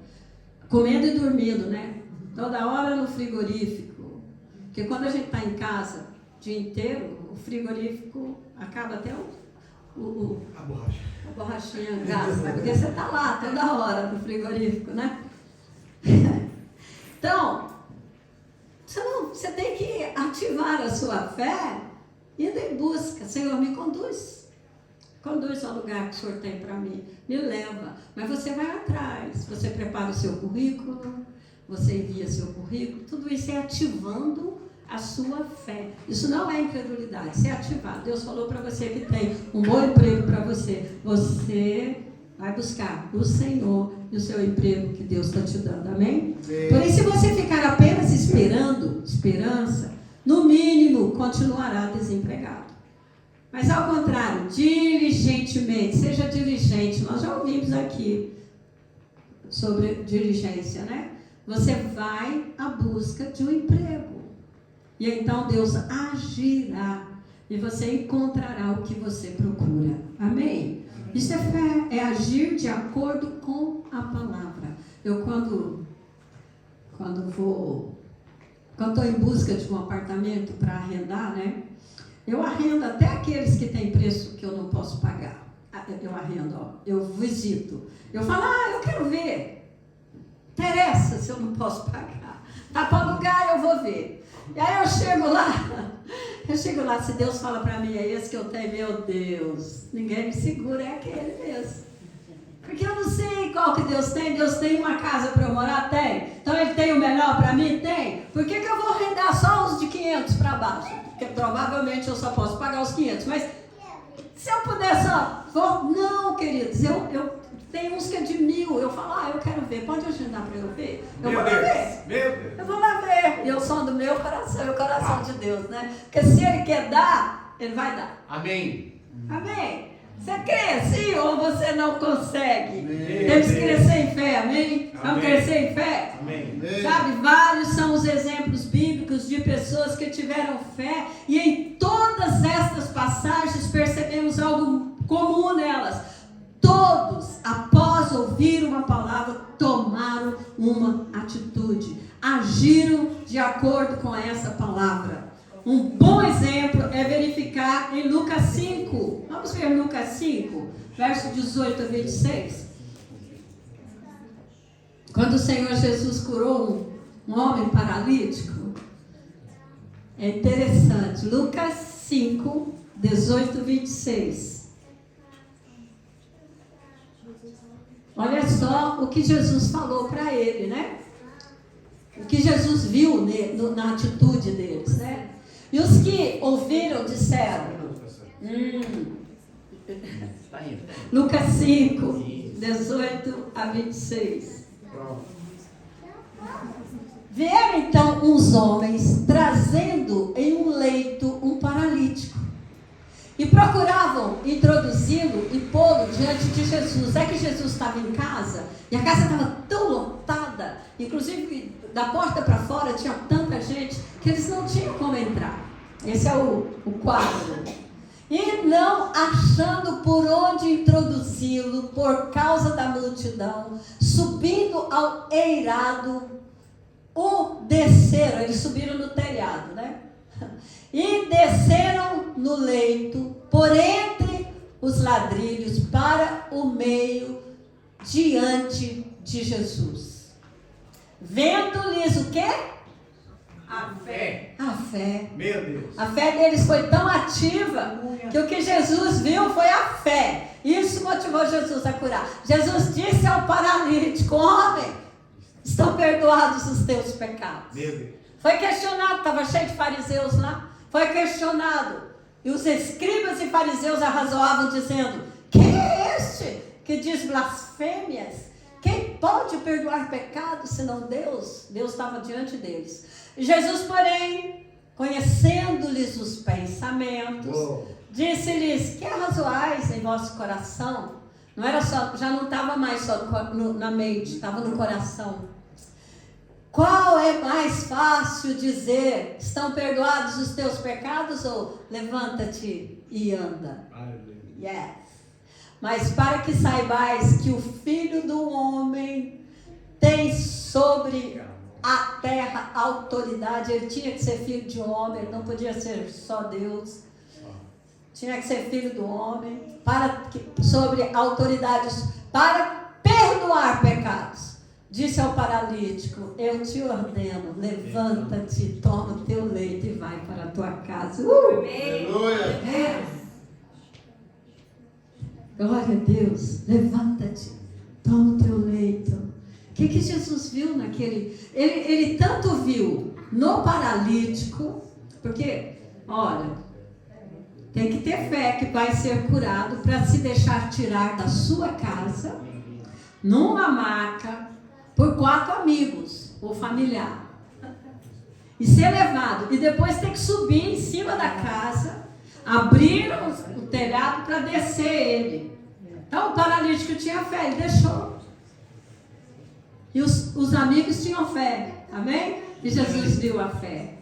comendo e dormindo, né? Toda hora no frigorífico. Porque quando a gente está em casa o dia inteiro, o frigorífico acaba até A borracha. a borrachinha gasta. Porque você está lá toda hora no frigorífico, né? Então, você tem que ativar a sua fé indo em busca. Senhor, me conduz. Conduz ao lugar que o Senhor tem para mim. Me leva. Mas você vai atrás. Você prepara o seu currículo. Você envia seu currículo. Tudo isso é ativando a sua fé. Isso não é incredulidade. Isso é ativar. Deus falou para você que tem um bom emprego para você. Você vai buscar o Senhor e o seu emprego que Deus está te dando. Amém? Porém, se você ficar apenas esperando esperança, no mínimo continuará desempregado. Mas ao contrário, diligentemente, seja diligente. Nós já ouvimos aqui sobre diligência, né? Você vai à busca de um emprego. E então Deus agirá. E você encontrará o que você procura. Amém? Isso é fé, é agir de acordo com a palavra. Eu quando estou em busca de um apartamento para arrendar, né? Eu arrendo até aqueles que têm preço que eu não posso pagar. Eu arrendo, ó, eu visito. Eu falo, eu quero ver. Interessa se eu não posso pagar. Tá para alugar, eu vou ver. E aí eu chego lá, se Deus fala para mim, é esse que eu tenho, meu Deus, ninguém me segura, é aquele mesmo. Porque eu não sei qual que Deus tem uma casa para eu morar? Tem. Então Ele tem o melhor para mim? Tem. Por que eu vou arrendar só os de 500 para baixo? Porque provavelmente eu só posso pagar os 500, mas se eu puder não, queridos, eu tenho uns que é de 1.000, eu falo, eu quero ver, pode agendar para eu ver? Eu vou lá ver. Meu Deus. Eu vou lá ver. Eu sou do meu coração, e o coração de Deus, né? Porque se Ele quer dar, Ele vai dar. Amém. Amém? Você crê assim ou você não consegue? Amém. Temos que crescer em fé, amém? Vamos Amém. crescer em fé? Amém. Sabe, vários são os exemplos bíblicos de pessoas que tiveram fé, e em todas estas passagens percebemos algo comum nelas. Todos, após ouvir uma palavra, tomaram uma atitude, agiram de acordo com essa palavra. Um bom exemplo é verificar em Lucas 5. Vamos ver Lucas 5, verso 18 a 26. Quando o Senhor Jesus curou um homem paralítico, é interessante. Lucas 5, 18 a 26. Olha só o que Jesus falou para ele, né? O que Jesus viu na atitude deles, né? E os que ouviram disseram, Está indo. Lucas 5, 18 a 26. Pronto. Vieram então uns homens trazendo em um leito um paralítico e procuravam introduzi-lo e pô-lo diante de Jesus. É que Jesus estava em casa e a casa estava tão lotada, inclusive da porta para fora tinha tanta gente que eles não tinham como entrar. Esse é o quadro. E não achando por onde introduzi-lo por causa da multidão, subindo ao eirado, o desceram, eles subiram no telhado, né? E desceram no leito, por entre os ladrilhos, para o meio, diante de Jesus. Vendo-lhes o quê? A fé. A fé. Meu Deus. A fé deles foi tão ativa que o que Jesus viu foi a fé. Isso motivou Jesus a curar. Jesus disse ao paralítico: homem, estão perdoados os teus pecados. Meu Deus. Foi questionado, estava cheio de fariseus lá. Foi questionado. E os escribas e fariseus arrazoavam dizendo: quem é este que diz blasfêmias? Quem pode perdoar pecados senão Deus? Deus estava diante deles. Jesus, porém, conhecendo-lhes os pensamentos, disse-lhes: que arrazoais em vosso coração? Não era só, já não estava mais só na mente, estava no coração. Qual é mais fácil dizer: estão perdoados os teus pecados, ou levanta-te e anda? Yes. Mas para que saibais que o Filho do Homem tem sobre a terra autoridade, ele tinha que ser filho de homem, ele não podia ser só Deus. Tinha que ser filho do homem, sobre autoridades, para perdoar pecados. Disse ao paralítico: eu te ordeno, levanta-te, toma o teu leito e vai para a tua casa. Aleluia. Glória a Deus, levanta-te, toma o teu leito. O que Jesus viu naquele... Ele tanto viu no paralítico, porque, olha, tem que ter fé que vai ser curado para se deixar tirar da sua casa, numa maca, por 4 amigos ou familiar, e ser levado, e depois ter que subir em cima da casa, abriram o telhado para descer ele. Então o paralítico tinha fé, ele deixou. E os amigos tinham fé, amém? E Jesus viu a fé.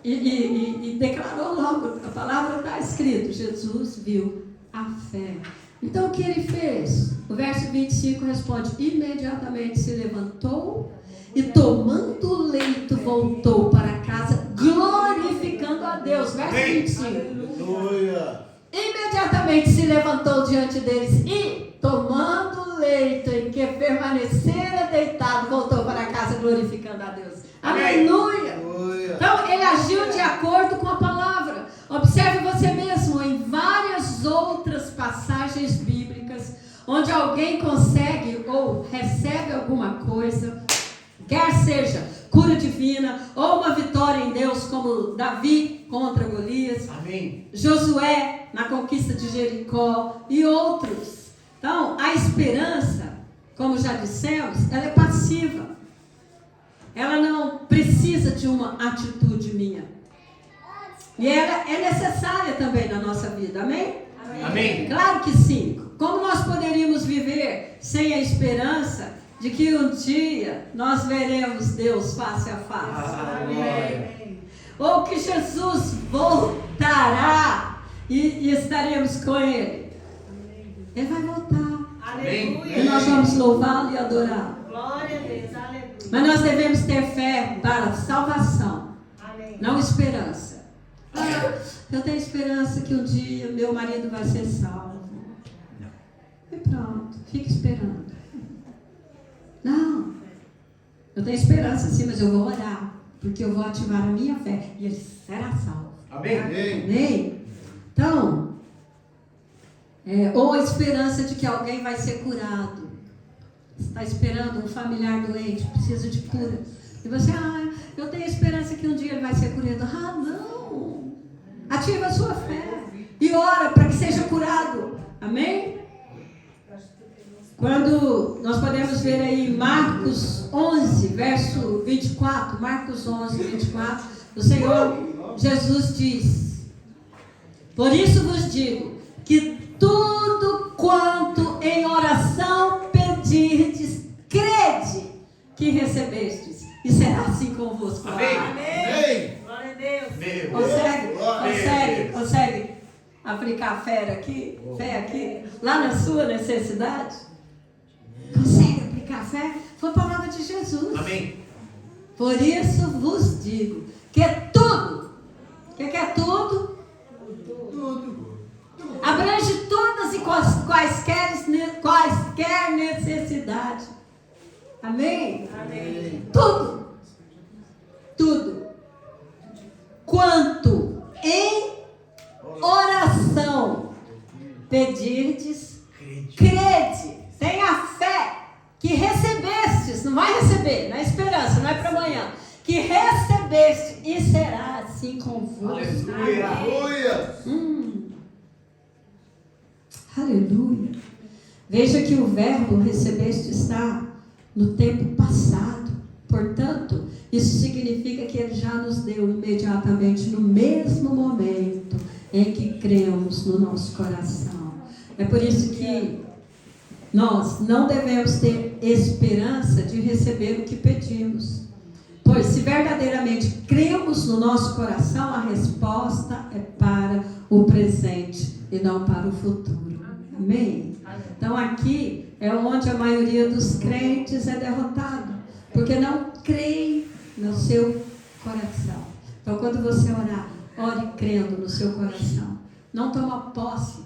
E declarou logo, a palavra está escrito: Jesus viu a fé. Então o que ele fez? O verso 25 responde: imediatamente se levantou e, tomando o leito, voltou para casa, glorificando a Deus. Verso 25. Aleluia. Imediatamente se levantou diante deles e, tomando o leito em que permanecera deitado, voltou para casa glorificando a Deus. Aleluia! Aleluia. Então ele agiu de acordo com a palavra. Observe você mesmo em várias outras passagens bíblicas onde alguém consegue ou recebe alguma coisa, quer seja cura divina ou uma vitória em Deus, como Davi contra Golias, Amém. Josué na conquista de Jericó e outros. Então, a esperança, como já dissemos, ela é passiva. Ela não precisa de uma atitude minha. E ela é necessária também na nossa vida, amém? Amém. Claro que sim. Como nós poderíamos viver sem a esperança de que um dia nós veremos Deus face a face? Amém. Ou que Jesus voltará e estaremos com Ele. Ele vai voltar. Aleluia. E nós vamos louvá-lo e adorá-lo. Glória a Deus. Aleluia. Mas nós devemos ter fé para salvação, Amém. não esperança. Eu tenho esperança que um dia meu marido vai ser salvo. E pronto, fica esperando. Não. Eu tenho esperança sim, mas eu vou orar. Porque eu vou ativar a minha fé e ele será salvo. Amém. Amém? Então, ou a esperança de que alguém vai ser curado. Você está esperando um familiar doente, precisa de cura. E você, eu tenho esperança que um dia ele vai ser curado. Não! Ativa a sua fé e ora para que seja curado. Amém? Quando nós podemos ver aí Marcos 11, verso 24, Marcos 11, 24, o Senhor Jesus diz: por isso vos digo que tudo quanto em oração pedirdes, crede que recebestes, e será assim convosco. Amém. Amém. Glória a Deus. Consegue aplicar fé aqui, lá na sua necessidade? Consegue aplicar fé? Foi a palavra de Jesus. Amém. Por isso vos digo que tudo, o que é tudo? Abrange todas e quaisquer necessidades. Amém? Amém. Tudo. Quanto em oração pedirdes, crede, tenha fé que recebestes, não vai receber, não é esperança, não é para amanhã, que recebeste e será assim convosco. Aleluia. Aleluia. Veja que o verbo recebeste está no tempo passado. Portanto, isso significa que ele já nos deu imediatamente no mesmo momento em que cremos no nosso coração. É por isso que nós não devemos ter esperança de receber o que pedimos. Pois se verdadeiramente cremos no nosso coração, a resposta é para o presente e não para o futuro. Amém? Então aqui é onde a maioria dos crentes é derrotado, porque não creem no seu coração. Então quando você orar, ore crendo no seu coração. Não toma posse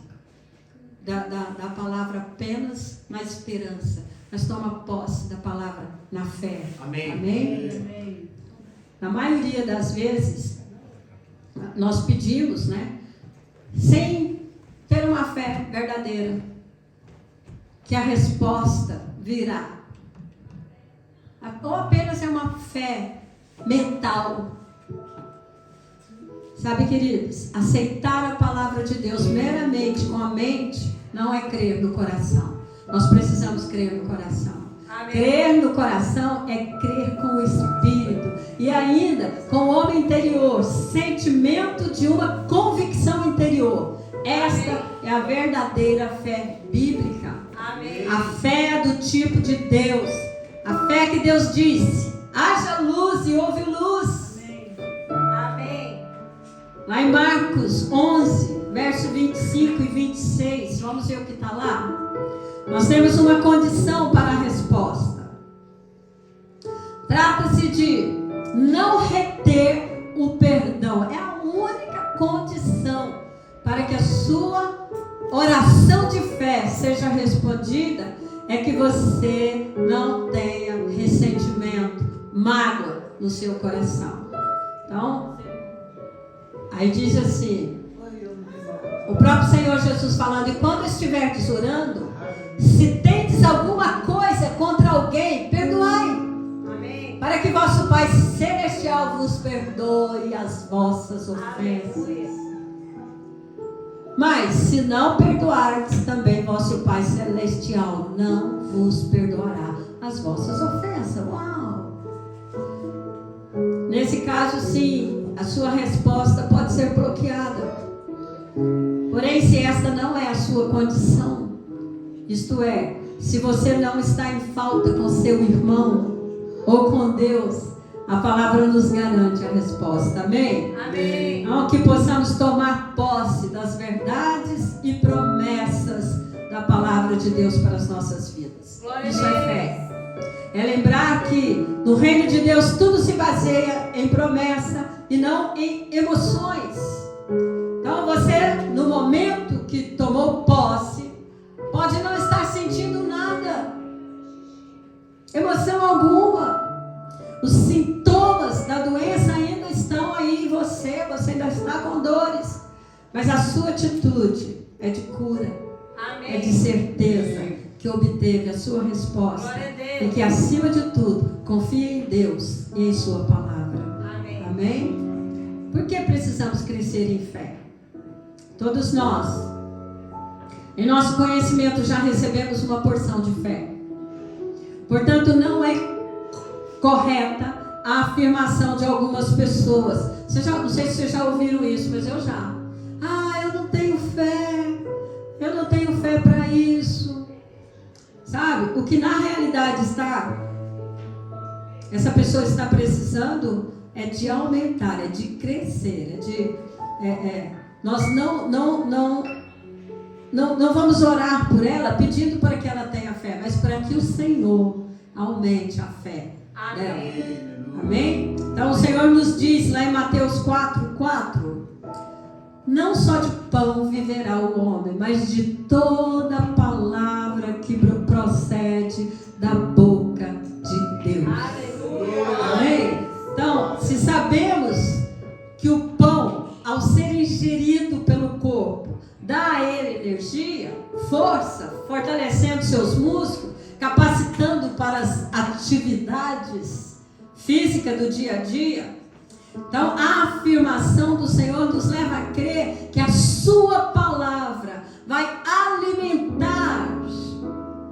da palavra apenas na esperança, mas toma posse da palavra na fé. Amém. Amém? Na maioria das vezes, nós pedimos, sem ter uma fé verdadeira, que a resposta virá. Ou apenas é uma fé mental. Sabe, queridos, aceitar a palavra de Deus meramente com a mente não é crer no coração. Nós precisamos crer no coração. Amém. Crer no coração é crer com o Espírito e ainda com o homem interior, sentimento de uma convicção interior. Esta é a verdadeira fé bíblica. Amém. A fé do tipo de Deus. A fé que Deus disse: haja luz e houve luz. Amém. Lá em Marcos 11, verso 25 e 26. Vamos ver o que está lá? Nós temos uma condição para a resposta. Trata-se de não reter o perdão. É a única condição para que a sua oração de fé seja respondida, é que você não tenha ressentimento, mágoa no seu coração. Então, aí diz assim, o próprio Senhor Jesus falando: e quando estiverdes orando, se tendes alguma coisa contra alguém, perdoai, Amém. para que vosso Pai Celestial vos perdoe as vossas ofensas. Aleluia. Mas se não perdoardes, também vosso Pai Celestial não vos perdoará as vossas ofensas. Uau! Nesse caso, sim, a sua resposta pode ser bloqueada. Porém, Porém, se esta não é a sua condição, isto é, se você não está em falta com seu irmão ou com Deus, a palavra nos garante a resposta. Amém? Amém. Então, que possamos tomar posse das verdades e promessas da palavra de Deus para as nossas vidas. Glória Isso a é Deus. fé. É lembrar que no reino de Deus tudo se baseia em promessa e não em emoções. Então você, no momento que tomou posse, pode não estar sentindo nada, emoção alguma. Os sintomas da doença ainda estão aí em você, você ainda está com dores, mas a sua atitude é de cura, Amém. é de certeza que obteve a sua resposta. Glória a Deus. E que acima de tudo, confie em Deus e em sua palavra. Amém. Amém? Por que precisamos crescer em fé? Todos nós, em nosso conhecimento, já recebemos uma porção de fé. Portanto, não é correta a afirmação de algumas pessoas. Não sei se vocês já ouviram isso, mas eu já. Eu não tenho fé. Eu não tenho fé para isso. Sabe? O que na realidade essa pessoa está precisando é de aumentar, é de crescer, nós não vamos orar por ela pedindo para que ela tenha fé, mas para que o Senhor aumente a fé dela. Amém. Amém? Então o Senhor nos diz lá em Mateus 4:4: não só de pão viverá o homem, mas de toda palavra que procede da boca de Deus. Aleluia. Amém? Então, se sabemos que o pão, ao ser ingerido pelo corpo, dá a ele energia, força, fortalecendo seus músculos, capacitando para as atividades físicas do dia a dia. Então, a afirmação do Senhor nos leva a crer que a sua palavra vai alimentar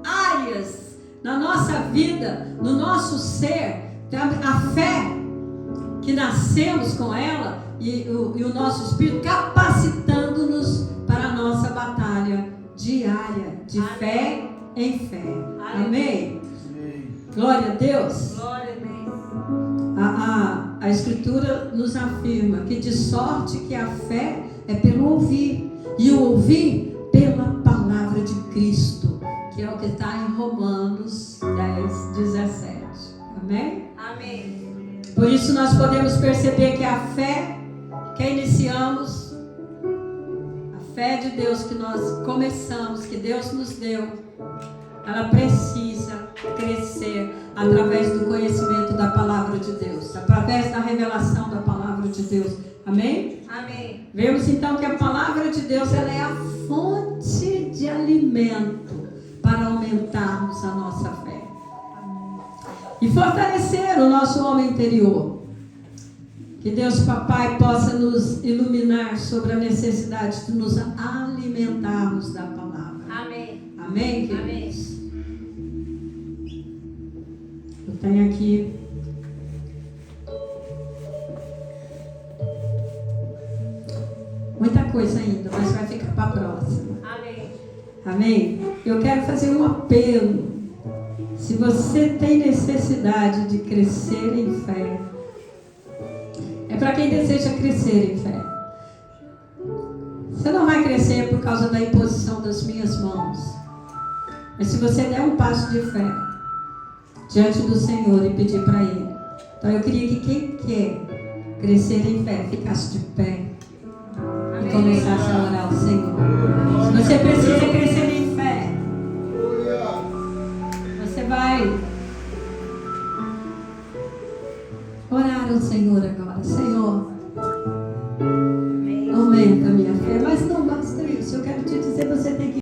áreas na nossa vida, no nosso ser. A fé que nascemos com ela e o nosso espírito capacitando-nos para a nossa batalha diária, de fé em fé. Amém? Glória a Deus. Glória a Deus. A Escritura nos afirma que de sorte que a fé é pelo ouvir, e o ouvir pela palavra de Cristo, que é o que está em Romanos 10:17. Amém? Amém. Por isso nós podemos perceber que a fé que iniciamos, a fé de Deus que nós começamos, que Deus nos deu, ela precisa crescer através do conhecimento da palavra de Deus, através da revelação da palavra de Deus. Amém? Amém. Vemos então que a palavra de Deus, ela é a fonte de alimento para aumentarmos a nossa fé e fortalecer o nosso homem interior. Que Deus Papai possa nos iluminar sobre a necessidade de nos alimentarmos da palavra. Amém. Amém, queridos? Amém. Eu tenho aqui muita coisa ainda, mas vai ficar para a próxima. Amém. Amém? Eu quero fazer um apelo. Se você tem necessidade de crescer em fé, é para quem deseja crescer em fé. Você não vai crescer por causa da imposição das minhas mãos. Mas se você der um passo de fé diante do Senhor e pedir para Ele. Então eu queria que quem quer crescer em fé ficasse de pé e começasse a orar ao Senhor. Se você precisa crescer em fé, você vai orar ao Senhor agora. Senhor,